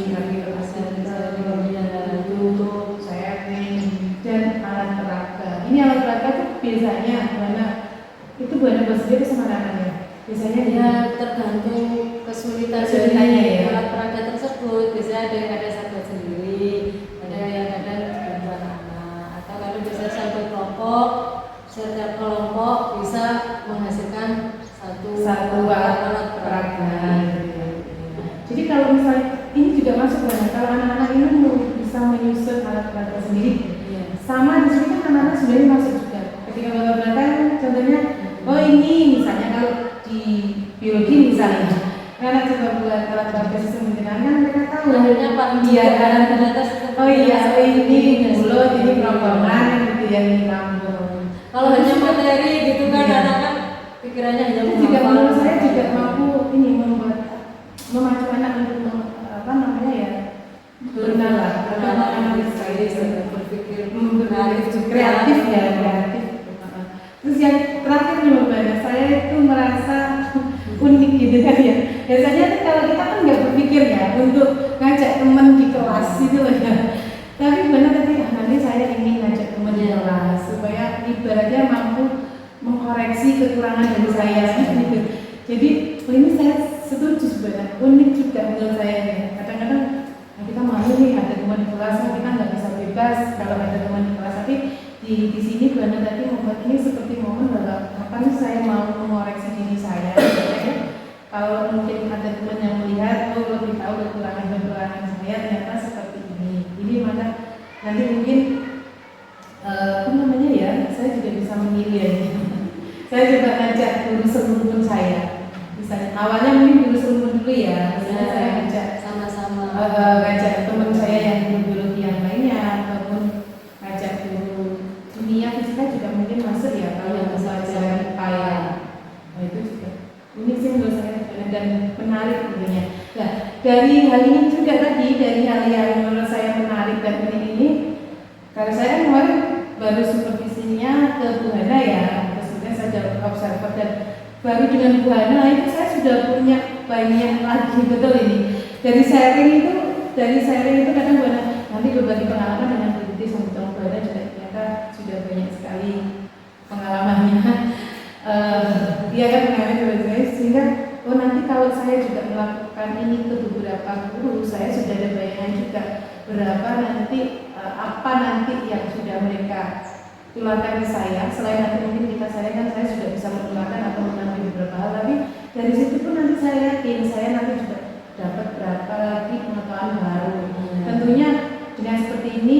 YouTube, sharing dan alat peraga. Ini alat peraga itu biasanya Buana buat sendiri sama anak-anaknya. Biasanya Ya tergantung kesulitan kesulitannya dari ya. alat peraga tersebut. Biasanya ada yang ada sahabat sendiri, ada yang ada bantu anak-anak, atau kalau biasanya satu kelompok, setiap kelompok bisa menghasilkan satu alat peraga. Jadi kalau misalnya ini juga masuk banget, kalau anak-anak ini mau bisa menyusun alat peraga sendiri, sama di sini kan anak-anak sebenarnya masuk juga. Ketika bapak belakang, contohnya, oh ini misalnya kalau di biologi misalnya, anak coba buat alat peraga sistem pencernaan kan mereka tahu. Akhirnya Pak Iya kan? ternyata Oh iya, ini mulut, ini kerongkongan, gitu ya, ini lambung. Kalau hanya materi gitu kan, anak-anak pikirannya hanya itu juga menurut saya juga mampu ini memacu anak untuk apa namanya ya, bernalar atau menganalisis, berpikir kreatif ya, kreatif. Terus yang terakhir nih Mbak, saya itu merasa unik gitu kan ya. Biasanya tuh kalau kita kan nggak berpikir ya untuk ngajak teman di kelas itu loh ya. Tapi benar tadi nanti saya ingin ngajak teman di kelas supaya ibaratnya mampu mengkoreksi kekurangan dari saya gitu. Jadi ini saya setuju sebenarnya, unik juga menurut saya ya. Kadang-kadang kita malu nih ada teman di kelas, kita nggak bisa bebas kalau ada teman di kelas. Tapi di sini Buana tadi membuat ini seperti momen bahwa kapan saya mau mengoreksi diri saya. Kalau mungkin ada teman yang melihat, oh lebih tahu kekurangan saya ternyata seperti ini. Jadi mana nanti mungkin apa namanya ya, saya juga bisa menilai. Saya juga ngajak guru serumpun saya. Misalnya awalnya mungkin guru serumpun dulu ya. Misalnya saya ngajak sama-sama ngajak teman saya yang guru biologi yang lainnya ataupun ngajak guru dunia fisika juga mungkin masuk ya kalau yang belajar IPA ya. Nah itu juga ini sih menurut saya dan menarik tentunya. Nah dari hal ini juga tadi, dari hal yang menurut saya menarik dan unik ini, kalau saya kemarin baru supervisinya ke Bu Hana ya, kemudian saya jadi observer dan baru dengan Bu Hana itu saya sudah punya banyak lagi, betul ini. Dari sharing itu kadang Bu Hana nanti berbagi pengalaman dengan Bu sama Bu Hana juga ternyata sudah banyak sekali pengalamannya. Dia kan pengalaman saya sehingga oh nanti kalau saya juga melakukan ini ke beberapa guru, saya sudah ada bayangan juga berapa nanti apa nanti yang sudah mereka tularkan ke saya. Selain nanti mungkin kita sarankan, saya sudah bisa menularkan atau mengambil beberapa hal, tapi dari situ pun nanti saya yakin saya nanti juga dapat berapa lagi pengetahuan baru. Tentunya dengan seperti ini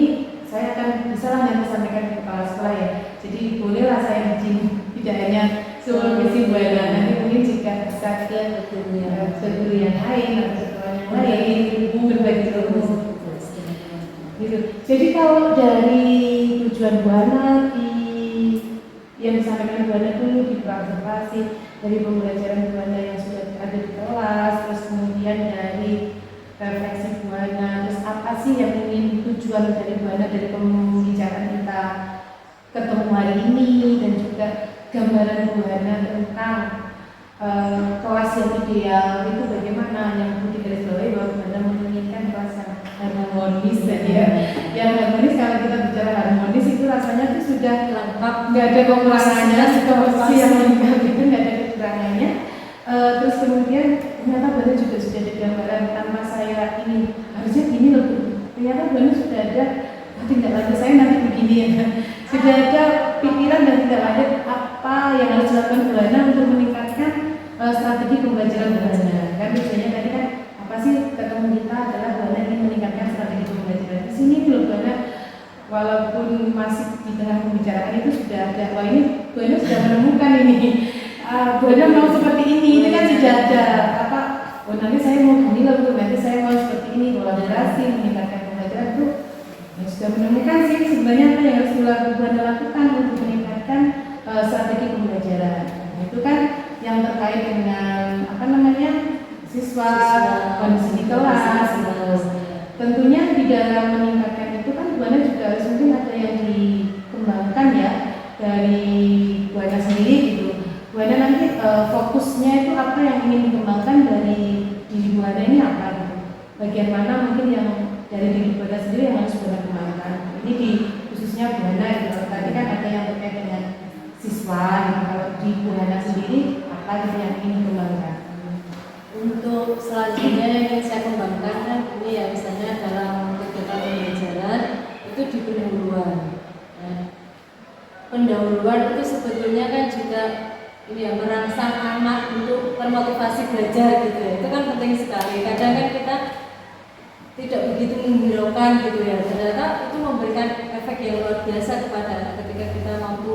saya akan bisa lah nanti sampaikan ke kepala sekolah ya. Jadi bolehlah saya izin tidak hanya supervisi Bu Hana, nanti mungkin jika bisa ke guru yang lain atau sekolahnya lain, berbagi ilmu. Gitu. Jadi kalau dari tujuan Bu Hana yang disampaikan Bu Hana dulu di observasi dari pembelajaran Bu Hana yang sudah ada di kelas, terus kemudian dari refleksi Bu Hana, terus apa sih yang ingin tujuan dari Bu Hana dari pembicaraan kita ketemu hari ini, dan juga gambaran Bu Hana tentang kelas yang ideal itu bagaimana, yang perlu digarisbawahi bahwa Bu Hana menginginkan kelas yang harmonis ya. Yang harmonis, kalau kita bicara harmonis itu rasanya tuh sudah lengkap, nggak ada kekurangannya, situasi yang lengkap itu nggak ada kekurangannya. Terus kemudian ternyata Bu Hana juga sudah ada gambaran tanpa saya ini harusnya gini loh Bu. Ternyata Bu Hana sudah ada tindak lanjut saya nanti begini ya. Sudah ada pikiran dan tindak lanjut apa yang harus dilakukan Bu Hana untuk meningkatkan strategi pembelajaran Bu Hana. Kan tujuannya tadi kan apa sih ketemu kita adalah Bu Hana ingin meningkatkan strategi pembelajaran. Di sini Bu Hana walaupun masih di tengah pembicaraan itu sudah ada, wah ini Bu Hana sudah menemukan ini. Bu Hana mau seperti ini kan sudah ada apa? Oh nanti saya mau gini loh Bu, nanti saya mau seperti ini, kolaborasi meningkatkan pembelajaran itu. Ya, sudah menemukan sih sebenarnya apa yang harus Bu Hana lakukan untuk meningkatkan strategi pembelajaran. Itu kan yang terkait dengan apa namanya siswa kondisi di kelas. Tentunya di dalam meningkatkan itu kan Bu Hana juga harus mungkin ada yang dikembangkan ya dari Bu Hana sendiri gitu. Bu Hana nanti fokusnya itu apa yang ingin dikembangkan dari diri Bu Hana ini apa gitu. Bagian mana mungkin yang dari diri Bu Hana sendiri yang harus Bu Hana kembangkan. Ini di khususnya Bu Hana gitu. Tadi kan ada yang terkait dengan siswa gitu. Kalau di Bu Hana sendiri apa gitu yang ingin dikembangkan? Untuk selanjutnya yang ingin saya kembangkan kan ini ya misalnya dalam kegiatan pembelajaran itu di pendahuluan. Nah, pendahuluan itu sebetulnya kan juga ini ya merangsang anak untuk termotivasi belajar gitu ya. Itu kan penting sekali. Kadang kan kita tidak begitu menghiraukan gitu ya. Ternyata itu memberikan efek yang luar biasa kepada anak ketika kita mampu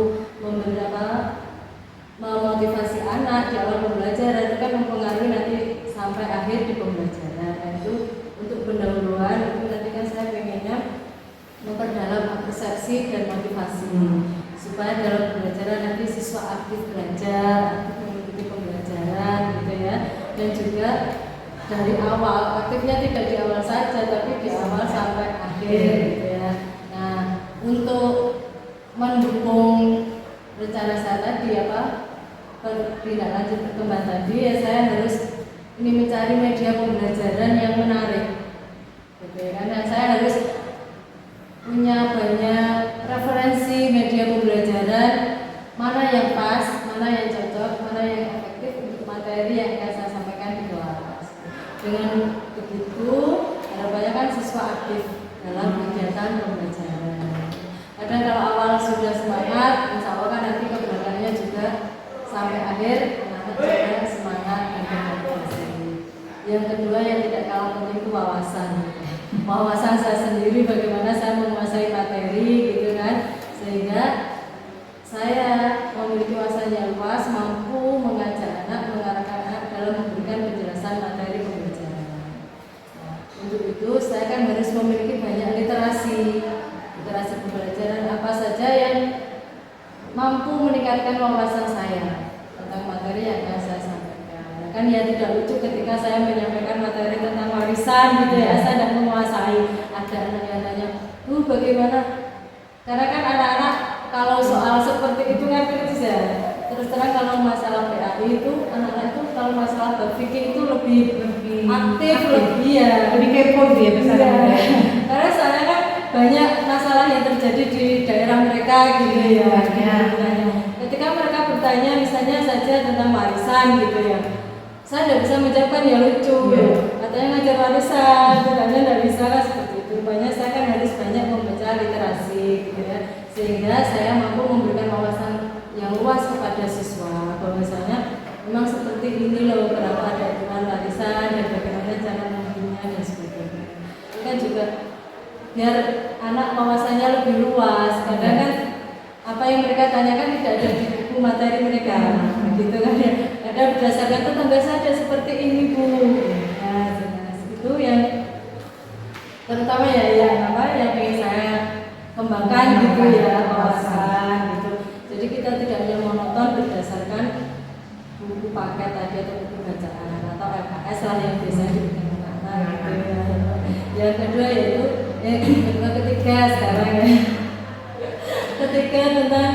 memotivasi anak di awal pembelajaran, itu kan mempengaruhi nanti sampai akhir di pembelajaran. Nah, itu untuk pendahuluan itu nanti kan saya pengennya memperdalam persepsi dan motivasi supaya dalam pembelajaran nanti siswa aktif belajar, aktif mengikuti pembelajaran gitu ya. Dan juga dari awal, aktifnya tidak di awal saja tapi di awal sampai akhir gitu ya. Nah, untuk mendukung rencana saya tadi tidak lanjut perkembangan tadi ya, saya harus ini mencari media pembelajaran yang menarik gitu ya. Karena saya harus punya banyak referensi media pembelajaran, mana yang pas, mana yang cocok, mana yang efektif untuk materi yang akan saya sampaikan di kelas. Dengan begitu harapannya kan siswa aktif dalam kegiatan pembelajaran. Kadang kalau awal sudah semangat, insya Allah kan nanti keberadaannya juga sampai akhir anak-anak juga semangat dan bermotivasi. Yang kedua yang tidak kalah penting itu wawasan. Wawasan saya sendiri bagaimana saya menguasai materi gitu kan, sehingga saya memiliki wawasan yang luas, mampu mengajak anak, mengarahkan anak dalam memberikan penjelasan materi pembelajaran. Nah, untuk itu saya kan harus memiliki banyak literasi pembelajaran apa saja yang mampu meningkatkan wawasan saya tentang materi yang akan saya sampaikan. Kan ya tidak lucu ketika saya menyampaikan materi tentang warisan gitu ya, saya tidak menguasai. Ada anak yang tanya, bagaimana? Karena kan anak-anak kalau soal seperti itu kan kritis ya. Terus terang kalau masalah PAI itu anak-anak itu kalau masalah berpikir itu lebih aktif, lebih ya. Lebih kepo dia misalnya. Karena soalnya kan banyak masalah yang terjadi di daerah mereka gitu ya. Ketika mereka bertanya misalnya saja tentang warisan gitu ya, saya tidak bisa menjawabkan ya lucu. Katanya ngajar warisan, katanya tidak bisa kan seperti itu. Banyak saya kan harus banyak membaca literasi gitu ya, sehingga saya mampu memberikan wawasan yang luas kepada siswa. Bahwa misalnya memang seperti ini loh kenapa ada aturan warisan dan bagaimana cara menghubunginya dan sebagainya. Itu kan juga biar anak wawasannya lebih luas. Kadang kan apa yang mereka tanyakan tidak ada di buku materi mereka, gitu kan ya. Ada berdasarkan tetangga saja seperti ini Bu. Nah, itu gitu ya, wawasan gitu. Jadi kita tidak hanya monoton berdasarkan buku paket tadi atau buku bacaan atau LKS lah yang biasanya diberikan anak-anak gitu ya. Yang kedua yaitu ketiga sekarang ya. Ketiga tentang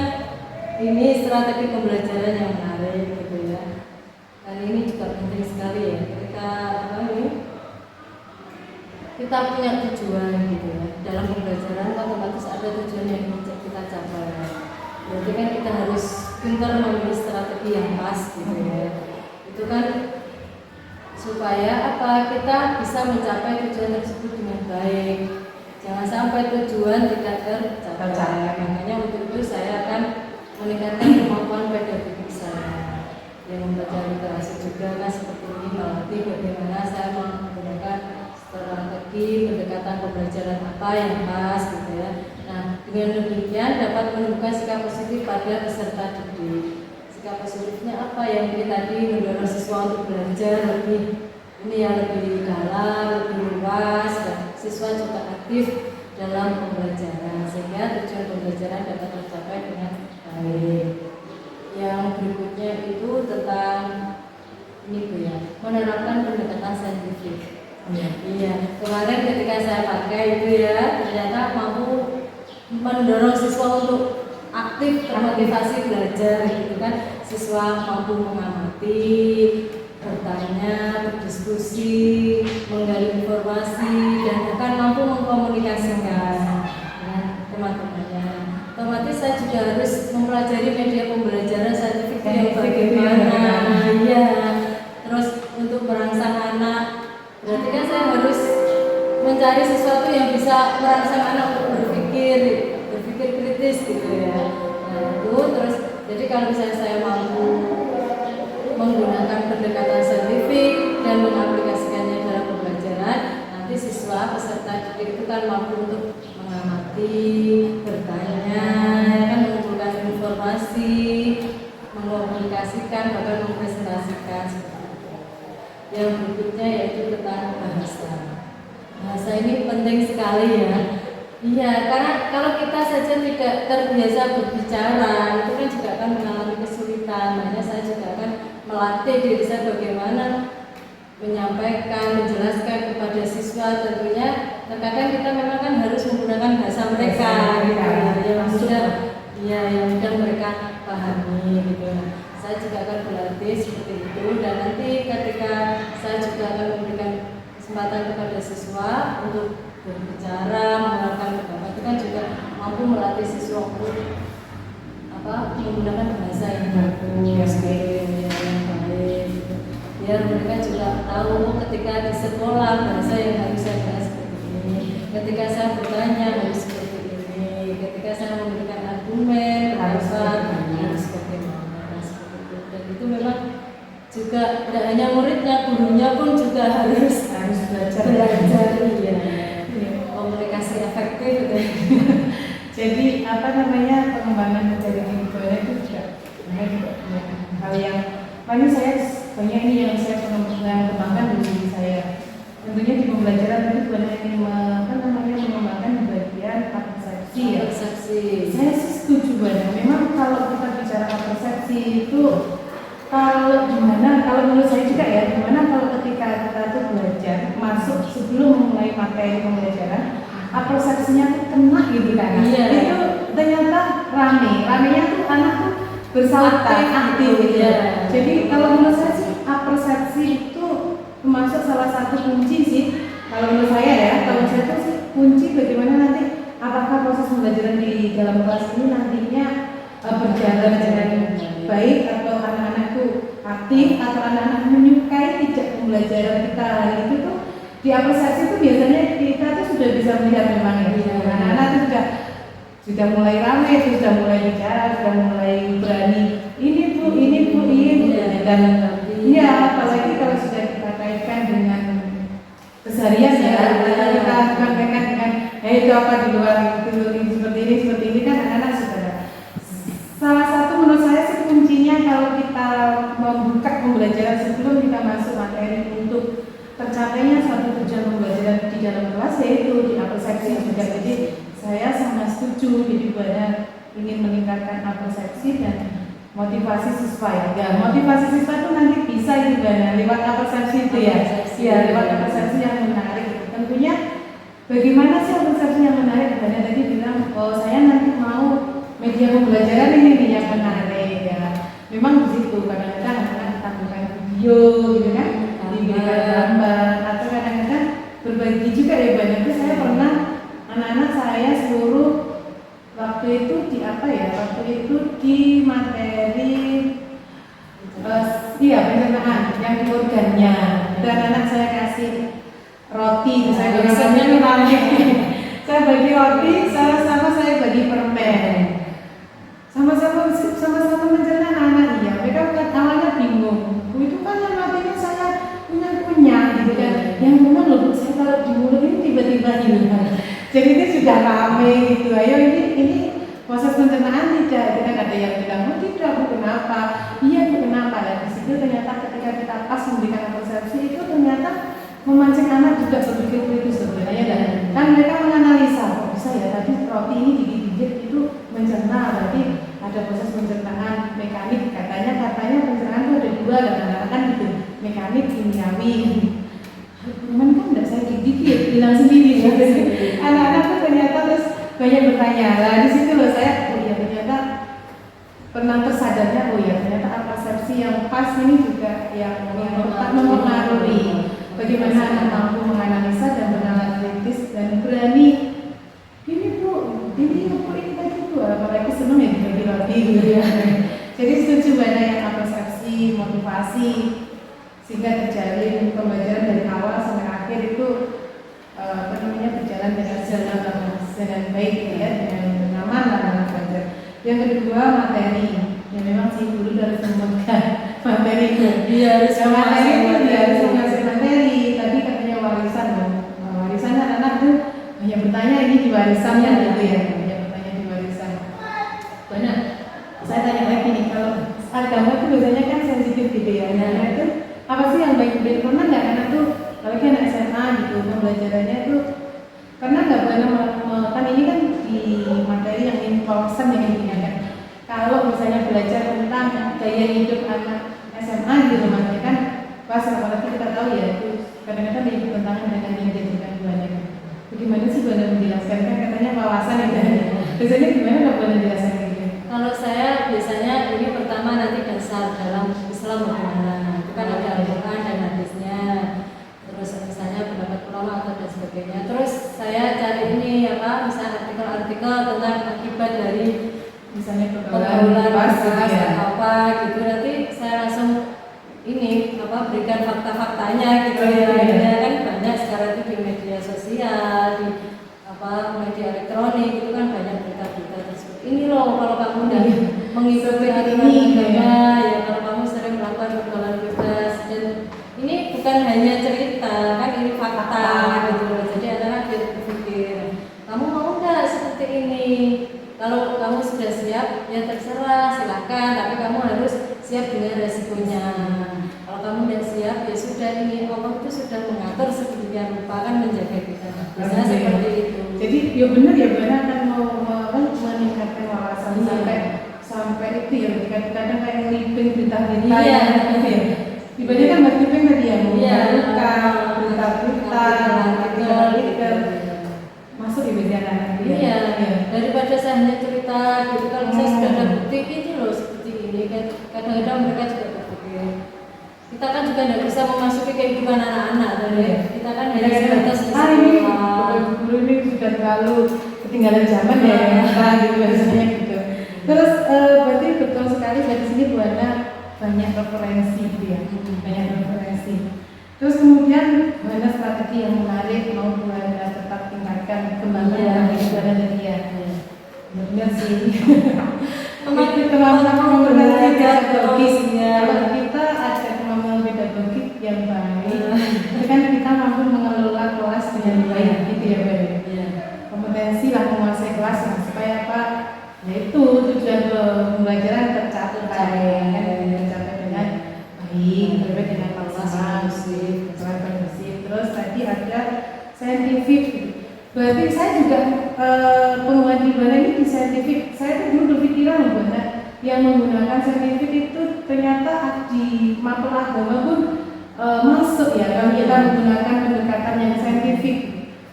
ini strategi pembelajaran yang menarik gitu ya. Dan ini juga penting sekali ya ketika kita punya tujuan gitu ya. Dalam pembelajaran otomatis ada tujuan yang ingin kita capai. Berarti kan kita harus pintar memilih strategi yang pas gitu ya. Itu kan supaya kita bisa mencapai tujuan tersebut dengan baik. Jangan sampai tujuan tidak tercapai. Makanya untuk itu saya akan meningkatkan kemampuan pedagogik saya. Yang membaca literasi juga kan seperti ini, melatih bagaimana saya menggunakan strategi pendekatan pembelajaran apa yang pas gitu ya. Nah, dengan demikian dapat menumbuhkan sikap positif pada peserta didik. Sikap positifnya apa? Yang mungkin tadi mendorong siswa untuk belajar lebih dalam, lebih luas, dan siswa juga aktif dalam pembelajaran sehingga tujuan pembelajaran dapat tercapai dengan baik. Yang berikutnya itu tentang ini Bu ya, menerapkan pendekatan saintifik. Iya, kemarin ketika saya pakai itu ya, ternyata mampu mendorong siswa untuk aktif, termotivasi belajar gitu kan. Siswa mampu mengamati, bertanya, berdiskusi, menggali informasi, dan bahkan mampu mengkomunikasikan dengan teman-temannya. Otomatis saya juga harus mempelajari media pembelajaran saintifik yang bagaimana. Iya. Terus untuk merangsang anak, berarti kan saya harus mencari sesuatu yang bisa merangsang anak untuk berpikir kritis gitu ya. Nah itu terus, jadi kalau misalnya saya mampu menggunakan pendekatan saintifik dan mengaplikasikannya dalam pembelajaran, nanti siswa peserta didik itu kan mampu untuk mengamati, bertanya, kan mengumpulkan informasi, mengkomunikasikan, bahkan mempresentasikan seperti itu. Yang berikutnya yaitu tentang bahasa. Bahasa ini penting sekali ya. Iya, karena kalau kita saja tidak terbiasa berbicara, itu kan juga akan mengalami kesulitan. Makanya saya juga akan melatih diri saya bagaimana menyampaikan, menjelaskan kepada siswa. Tentunya terkadang kita memang kan harus menggunakan bahasa mereka gitu ya, yang mudah mereka pahami gitu. Saya juga akan berlatih seperti itu, dan nanti ketika saya juga akan memberikan kesempatan kepada siswa untuk berbicara, mengeluarkan pendapat, itu kan juga mampu melatih siswa untuk menggunakan bahasa yang bagus, yang baik, biar mereka juga tahu ketika di sekolah bahasa yang harus saya bahas seperti ini, ketika saya bertanya harus seperti ini, ketika saya memberikan argumen harus bagaimana, seperti itu. Dan itu memang juga tidak hanya muridnya, gurunya pun juga harus belajar ya. Komunikasi efektif gitu. Jadi pengembangan mencari individualnya itu juga hal yang banyak ini yang saya kembangkan di diri saya. Tentunya di pembelajaran tadi bukan hanya mengembangkan di bagian persepsi ya. Saya setuju banget. Memang kalau kita bicara persepsi itu kalau menurut saya juga ya, gimana kalau ketika kita tuh belajar masuk sebelum memulai materi pembelajaran, persepsinya tuh kena gitu kan? Iya. Itu ternyata ramenya tuh anak tuh bersalatan aktif gitu ya. Jadi kalau menurut saya sih persepsi itu termasuk salah satu kunci sih. Kalau menurut saya ya, kalau saya tuh sih kunci bagaimana nanti apakah proses pembelajaran di dalam kelas ini nantinya berjalan dengan baik, atau anak-anak itu aktif, atau anak-anak menyukai tidak pembelajaran kita hari itu tuh di persepsi itu biasanya kita tuh sudah bisa melihat memang ya, anak-anak itu sudah mulai ramai, sudah mulai bicara, sudah mulai berani ini bu, dan ya apalagi kalau sudah kita kaitkan dengan keseharian ya, kita kaitkan dengan itu apa di luar itu seperti ini kan anak-anak sudah. Salah satu menurut saya sih kuncinya kalau kita membuka pembelajaran sebelum kita masuk materi untuk tercapainya suatu tujuan pembelajaran di dalam kelas, yaitu di persepsi juga. Jadi saya sangat setuju setuju. Jadi banyak ingin meningkatkan persepsi dan motivasi siswa ya. Motivasi siswa itu nanti bisa itu lewat persepsi itu ya. Ya, lewat persepsi yang menarik. Tentunya bagaimana sih persepsi yang menarik? Banyak tadi bilang, oh saya nanti mau media pembelajaran ini yang menarik ya. Memang di situ kadang-kadang anak-anak tampilkan video gitu kan, diberikan gambar atau kadang-kadang berbagi juga ya banyak. Itu saya pernah anak-anak saya suruh waktu itu di apa ya? Waktu itu di materi pencernaan yang di organnya. Dan anak saya kasih roti, saya bagi roti, sama-sama saya bagi permen. Sama-sama mencerna anak iya. Mereka kan awalnya bingung. Itu kan yang matinya saya punya gitu kan. Yang mana loh saya kalau di mulut ini tiba-tiba hilang. Jadi ini sudah rame gitu. Ayo ini proses pencernaan tidak. Kita ada yang bilang oh tidak bu kenapa? Iya bu kenapa? Dan di situ ternyata ketika kita pas memberikan persepsi itu ternyata memancing anak juga berpikir kritis sebenarnya dan kan mereka menganalisa kok bisa ya tadi roti ini digigit itu mencerna berarti ada proses pencernaan mekanik katanya pencernaan itu ada dua dan kan gitu mekanik kimiawi cuman kan enggak saya gigit bilang sendiri ya anak-anak tuh ternyata terus banyak bertanya lah di situ loh saya oh iya ternyata pernah tersadarnya oh iya ternyata persepsi yang pas ini juga yang mempengaruhi bagaimana anak mampu menganalisa dan bernalar kritis dan berani ini bu, ini tadi bu, apalagi seneng ya dibagi roti gitu ya. Jadi setuju banyak yang persepsi, motivasi sehingga terjalin pembelajaran dari awal sampai akhir itu berjalan dengan baik ya, dengan nyaman dalam belajar. Yang kedua materi, yang memang si guru harus memegang materi itu. Dia harus materi itu dia harus mengasih materi. Tadi katanya warisan, warisan anak-anak tuh banyak bertanya ini di warisannya gitu ya, banyak bertanya di warisan. Benar. Saya tanya lagi nih kalau agama itu biasanya kan sensitif gitu ya. Nah itu apa sih yang baik pernah nggak anak tuh, apalagi anak SMA gitu pembelajarannya tuh karena nggak pernah kan ini kan di materi yang involvement yang ini kan. Kalau misalnya belajar tentang gaya hidup anak SMA gitu materi kan pas apalagi kita tahu ya itu kadang-kadang bertentangan dengan yang dijadikan buahnya kan. Bagaimana sih Bu menjelaskan kan katanya wawasan itu biasanya gimana nggak boleh menjelaskan gitu? Kalau saya biasanya ini pertama nanti dasar dalam Islam bagaimana itu kan ada Al-Quran dan hadisnya terus misalnya pendapat ulama atau dan sebagainya terus saya cari ini misalnya artikel-artikel tentang akibat dari misalnya pergaulan ya. apa gitu nanti saya langsung ini berikan fakta-faktanya gitu ya kan banyak sekarang itu di media sosial di media elektronik itu kan banyak berita-berita tersebut ini loh kalau kamu udah mengikuti aturan agama ya kalau kamu sering melakukan pergaulan bebas dan ini bukan hanya cerita kan ini fakta gitu jadi anak-anak berpikir kamu mau nggak seperti ini kalau kamu sudah siap ya terserah silakan tapi kamu harus siap dengan resikonya kalau kamu sudah siap ya sudah ini Allah itu sudah mengatur sedemikian rupa kan menjaga kita biasanya seperti itu jadi ya benar ya benar kan mau meningkatkan wawasan sampai itu ya kadang-kadang kayak ngelipin berita-berita ya dibanding kan mbak Kipeng tadi ya berita artikel masuk di media anak iya daripada saya hanya cerita gitu kalau saya sudah ada bukti itu loh seperti ini kan kadang-kadang mereka juga berpikir kita kan juga tidak bisa memasuki kehidupan anak-anak kita kan hanya sebatas di sekolah guru ini sudah terlalu ketinggalan zaman ya gitu biasanya gitu terus berarti betul sekali dari sini Bu Ana banyak referensi gitu ya banyak referensi terus kemudian Bu Ana strategi yang menarik mau Bu Ana tetap tingkatkan kembangkan Bu Ana tadi ya benar sih itu kemampuan pedagogisnya kalau kita ada kemampuan pedagogik yang baik itu kan kita mampu mengelola kelas dengan baik gitu ya Bu kompetensi lah menguasai kelas supaya apa yaitu tujuan pembelajaran tercapai dengan baik dengan maksimal terus tadi ada saintifik berarti saya juga pengembangan di Buana ini di saintifik. Saya tuh dulu berpikiran loh Buana, yang menggunakan saintifik itu ternyata di mapel agama pun masuk ya kalau kita menggunakan pendekatan yang saintifik.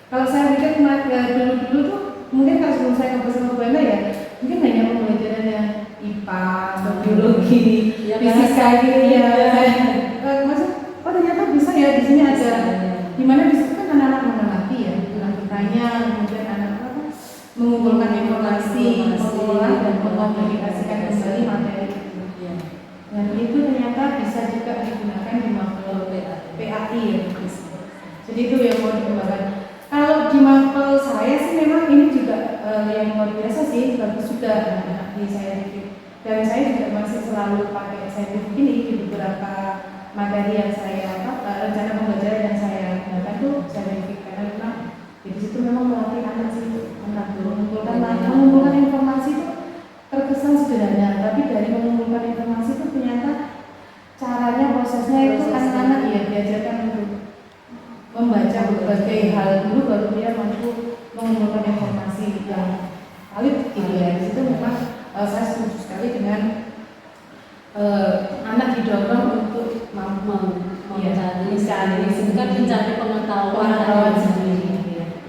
Kalau saya pikir dulu-dulu tuh mungkin kalau sebelum saya ke Buana ya mungkin hanya pembelajaran yang IPA, atau biologi, fisika gitu ya. Maksud, oh ternyata bisa ya di sini ada. Dimana di situ kan anak-anak mengamati ya, tanya kemudian anak-anak mengumpulkan informasi, mengolah dan mengkomunikasikan kembali materi itu. Dan itu ternyata bisa juga digunakan di mapel PAI ya. Jadi itu yang mau dikembangkan. Kalau di mapel saya sih memang ini juga yang luar biasa sih, bagus juga di saintifik. Dan saya juga masih selalu pakai saintifik ini di beberapa materi yang saya rencana pembelajaran yang saya gunakan tuh saintifik karena memang di situ memang melatih anak sih mengumpulkan informasi itu terkesan sederhana, tapi dari mengumpulkan informasi itu ternyata caranya prosesnya itu anak-anak ya diajarkan untuk membaca berbagai hal dulu baru dia mampu mengumpulkan informasi yang valid gitu ya. Di situ memang saya setuju sekali dengan anak didorong untuk mampu mencari itu kan mencari pengetahuan sendiri.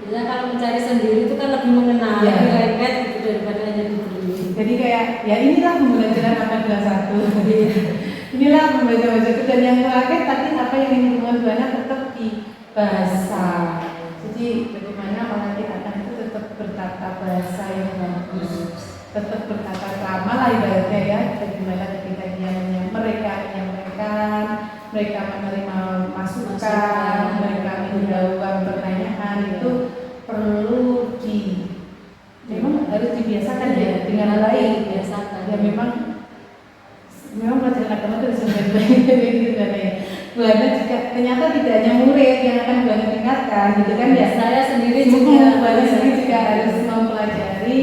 Ya, kalau mencari sendiri itu kan lebih mengenal, lebih lengket gitu daripada hanya dibeli. Jadi kayak ya inilah pembelajaran apa kelas 1. Inilah pembelajaran itu dan yang terakhir tadi apa yang ingin hubungan Buana tetap di bahasa. Jadi bagaimana melatih anak itu tetap bertata bahasa yang bagus, tetap bertata krama lah ibaratnya ya. Bagaimana ketika dia menyampaikan, mereka menerima masukan, mereka menjawab pertanyaan itu perlu memang harus dibiasakan ya dengan baik. Biasakan. Ya memang pelajaran agama itu harus baik gitu kan ya. Buana juga ternyata tidak hanya murid yang akan Buana tingkatkan gitu kan ya. Saya sendiri juga Buana sendiri juga harus mempelajari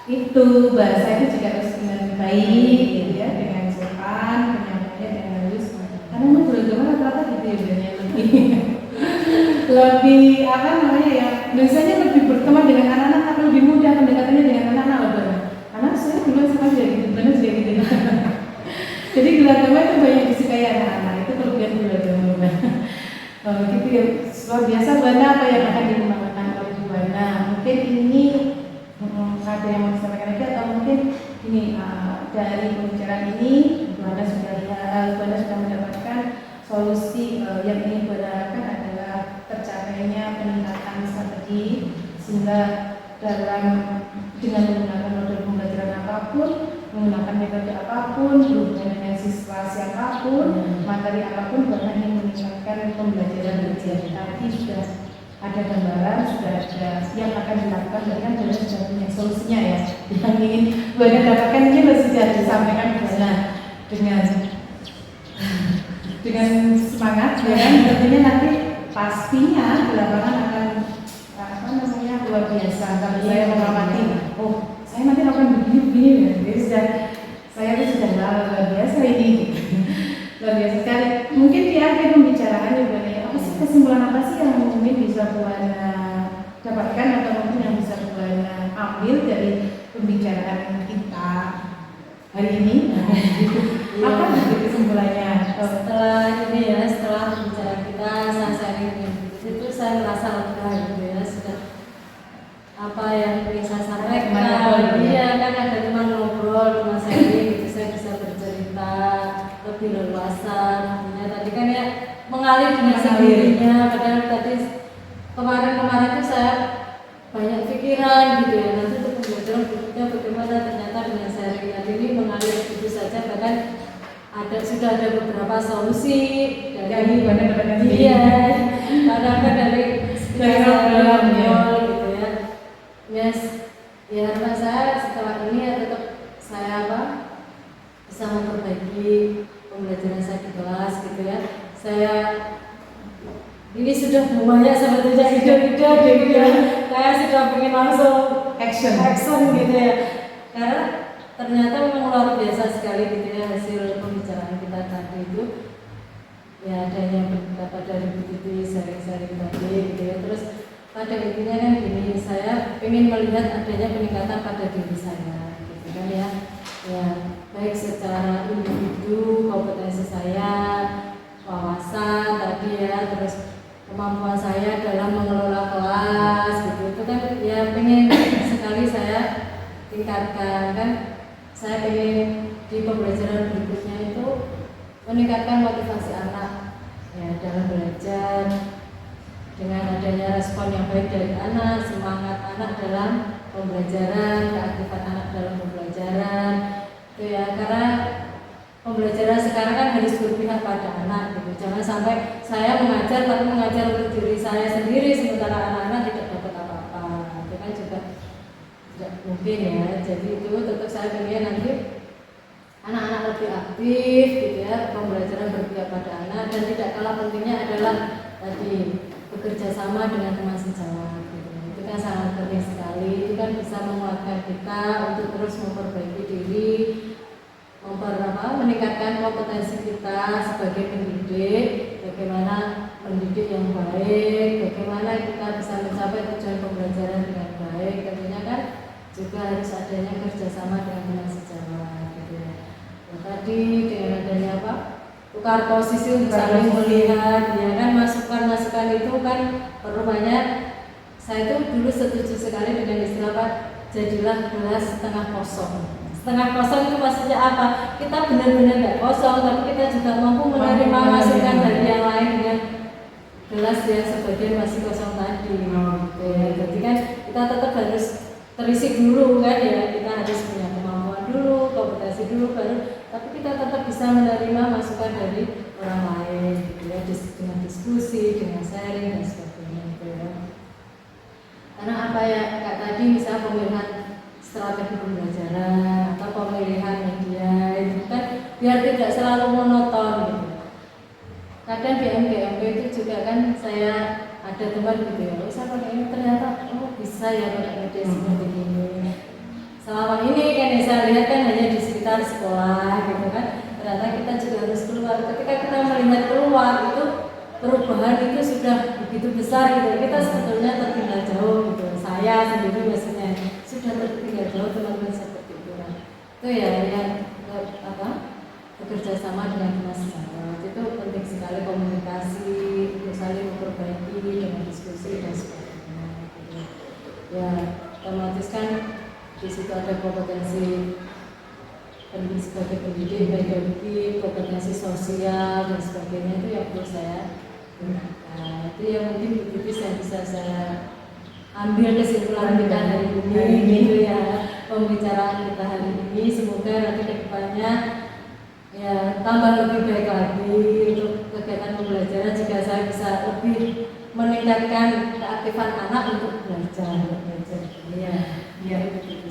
itu bahasa itu juga harus dengan baik gitu ya, dengan sopan, penyampaian yang halus. Karena memang beragama rata-rata gitu ya Buana lebih apa namanya ya, biasanya lebih berteman dengan anak-anak atau lebih mudah pendekatannya dengan anak-anak loh. Anak saya dulu sama juga gitu, benar juga gitu. Jadi guru agama itu banyak disukai anak-anak, itu kelebihan guru agama. Gitu ya, luar biasa Buana apa yang akan dikembangkan oleh Buana. Mungkin ini ada yang mau disampaikan lagi atau mungkin ini dari pembicaraan ini Buana sudah mendapatkan solusi yang ingin Buana harapkan adalah tercapainya peningkatan strategi sehingga dengan menggunakan model pembelajaran apapun, menggunakan metode apapun, berhubungan dengan siswa siapapun, materi apapun, Buana ingin meningkatkan pembelajaran belajar. Tapi sudah ada gambaran, sudah ada yang akan dilakukan, bahkan Buana sudah punya solusinya ya. Yang ingin Buana dapatkan ini sudah disampaikan Buana dengan semangat, ya kan? Tentunya nanti pastinya di lapangan akan luar biasa. Kalau saya mengamati, oh saya nanti akan begini ya. Jadi saya sudah luar biasa ini, luar biasa sekali. Mungkin di akhir pembicaraan ya Buana, apa sih kesimpulan apa sih yang mungkin bisa Buana dapatkan atau mungkin yang bisa Buana ambil dari pembicaraan kita hari ini? Apa kesimpulannya? Setelah ini ya, setelah pembicaraan kita, saya sharing itu saya merasa lega gitu ya, sudah apa yang ingin saya sampaikan. Iya kan ada teman ngobrol, teman sharing gitu, saya bisa bercerita lebih leluasa. Nah, tadi kan ya mengalir dengan sendirinya. Padahal tadi kemarin itu saya banyak pikiran gitu ya. Nanti untuk pembelajaran berikutnya bagaimana, ternyata dengan sharing tadi ini mengalir begitu saja. Bahkan sudah ada beberapa solusi dari Buana dapatkan kadang-kadang dari dalam gitu ya. Yes, ya harapan saya setelah ini ya tetap saya bisa memperbaiki pembelajaran saya di kelas gitu ya. Saya ini sudah banyak sebetulnya ide-ide gitu ya. Saya sudah pengen langsung action gitu ya. Karena ternyata memang luar biasa sekali gitu ya hasil pembicaraan kita tadi itu. Ya ada yang berkata dari Bu Titi sharing-sharing tadi gitu ya. Terus pada intinya kan gini, saya ingin melihat adanya peningkatan pada diri saya, gitu kan ya. Ya, baik secara individu, kompetensi saya, wawasan tadi ya, terus kemampuan saya dalam mengelola kelas, gitu. Itu kan ya pengen sekali saya tingkatkan kan. Saya ingin di pembelajaran berikutnya itu meningkatkan motivasi anak ya dalam belajar, dengan adanya respon yang baik dari anak, semangat anak dalam pembelajaran, keaktifan anak dalam pembelajaran, itu ya. Karena pembelajaran sekarang kan harus berpihak pada anak, gitu. Jangan sampai saya mengajar tapi mengajar untuk diri saya sendiri, sementara anak-anak tidak dapat apa-apa. Itu kan juga tidak mungkin ya. Jadi itu tetap saya ingin nanti anak-anak lebih aktif, gitu ya. Pembelajaran berpihak pada anak, dan tidak kalah pentingnya adalah tadi bekerja sama dengan teman sejawat, gitu. Itu kan sangat penting sekali. Itu kan bisa menguatkan kita untuk terus memperbaiki diri, meningkatkan kompetensi kita sebagai pendidik, bagaimana mendidik yang baik, bagaimana kita bisa mencapai tujuan pembelajaran dengan baik. Tentunya kan juga harus adanya kerjasama dengan teman sejawat, gitu ya. Dan tadi dengan adanya tukar posisi untuk saling melihat, ya kan, masukan-masukan itu kan perlu banyak. Saya itu dulu setuju sekali dengan istilah jadilah gelas setengah kosong. Setengah kosong itu maksudnya apa? Kita benar-benar nggak kosong, tapi kita juga mampu menerima masukan dari yang lain dengan gelas yang sebagian masih kosong tadi. Gitu ya. Jadi kan kita tetap harus terisi dulu kan ya, kita harus punya kemampuan dulu, kompetensi dulu, baru tapi kita tetap bisa menerima masukan dari orang lain, gitu ya, dengan diskusi, dengan sharing dan sebagainya, gitu ya. Karena apa ya, Kak tadi misalnya pemilihan strategi pembelajaran atau pemilihan media itu kan biar tidak selalu monoton, gitu. Kadang di MGMP itu juga kan saya ada teman gitu ya, saya pakai ini ternyata bisa ya pakai media seperti ini. Selama ini kan yang saya lihat kan hanya di sekitar sekolah, gitu kan. Ternyata kita juga harus keluar. Ketika kita melihat keluar itu perubahan itu sudah begitu besar, gitu. Kita sebetulnya tertinggal jauh, gitu. Saya sendiri maksudnya sudah tertinggal jauh teman-teman seperti itu kan. Itu ya yang bekerja sama dengan teman sejawat itu penting sekali, komunikasi untuk saling memperbaiki dengan diskusi dan sebagainya, gitu. Ya otomatis kan di situ ada kompetensi sebagai pendidik, pedagogi, kompetensi sosial dan sebagainya, itu yang perlu saya gunakan. Itu yang mungkin begitu yang bisa saya ambil kesimpulan kita hari ini, gitu ya, pembicaraan kita hari ini. Semoga nanti kedepannya ya tambah lebih baik lagi untuk kegiatan pembelajaran, jika saya bisa lebih meningkatkan keaktifan anak untuk belajar. Ya, begitu.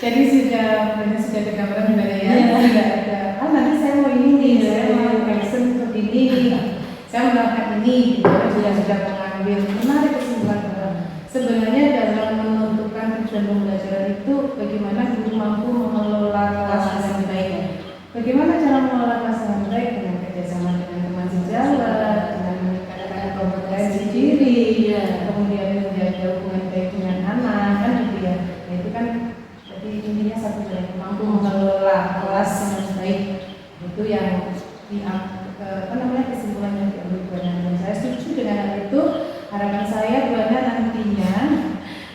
Jadi sudah gambaran gimana ya? Sudah ada. Nanti saya mau ini nih, saya mau action untuk ini, saya melakukan ini. Sudah mengambil. Menarik kesimpulan. Sebenarnya dalam menentukan tujuan pembelajaran itu bagaimana guru mampu mengelola kelas dengan baik. Bagaimana cara mengelola kelas dengan baik, dengan kerjasama dengan teman sejawat, dengan meningkatkan kompetensi diri, kemudian menjaga hubungan baik dengan anak, kan gitu ya. Nah, itu kan jadi intinya satu dari mampu mengelola kelas dengan baik. Itu yang kesimpulan yang diambil Buana, dan saya setuju dengan hal itu. Harapan saya Buana nantinya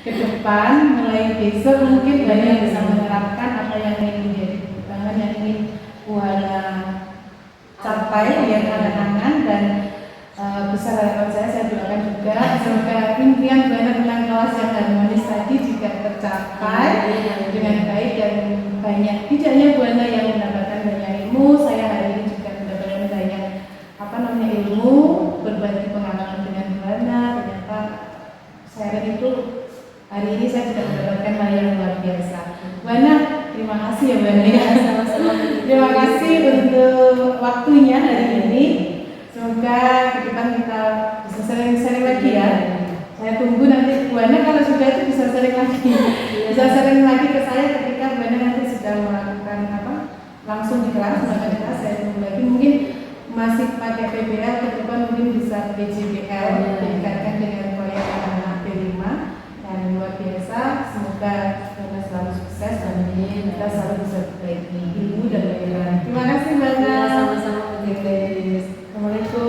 ke depan mulai besok mungkin Buana bisa menerapkan apa yang ingin menjadi perkembangan yang ingin Buana capai ya, angan-angan, dan besar harapan saya doakan juga semoga impian Buana tentang kelas yang harmonis tadi juga tercapai dengan baik dan banyak. Tidak hanya Buana yang mendapatkan banyak ilmu, saya hari ini juga mendapatkan banyak ilmu, berbagi pengalaman dengan Buana. Ternyata saya itu hari ini saya juga mendapatkan hal yang luar biasa. Buana, terima kasih ya Buana ya. Terima kasih untuk waktunya hari ini. Semoga ke depan kita bisa sering-sering lagi ya. Saya tunggu nanti Buana kalau sudah itu bisa sering lagi. Bisa sering lagi ke saya ketika Buana nanti sudah melakukan langsung di kelas, maka saya tunggu lagi. Mungkin masih pakai PBL, ke depan mungkin bisa PJBL, ditingkatkan dengan kita selalu bisa perbaiki ilmu dan pikiran. Terima kasih banyak. Ya, sama-sama Mbak Grace. Assalamualaikum.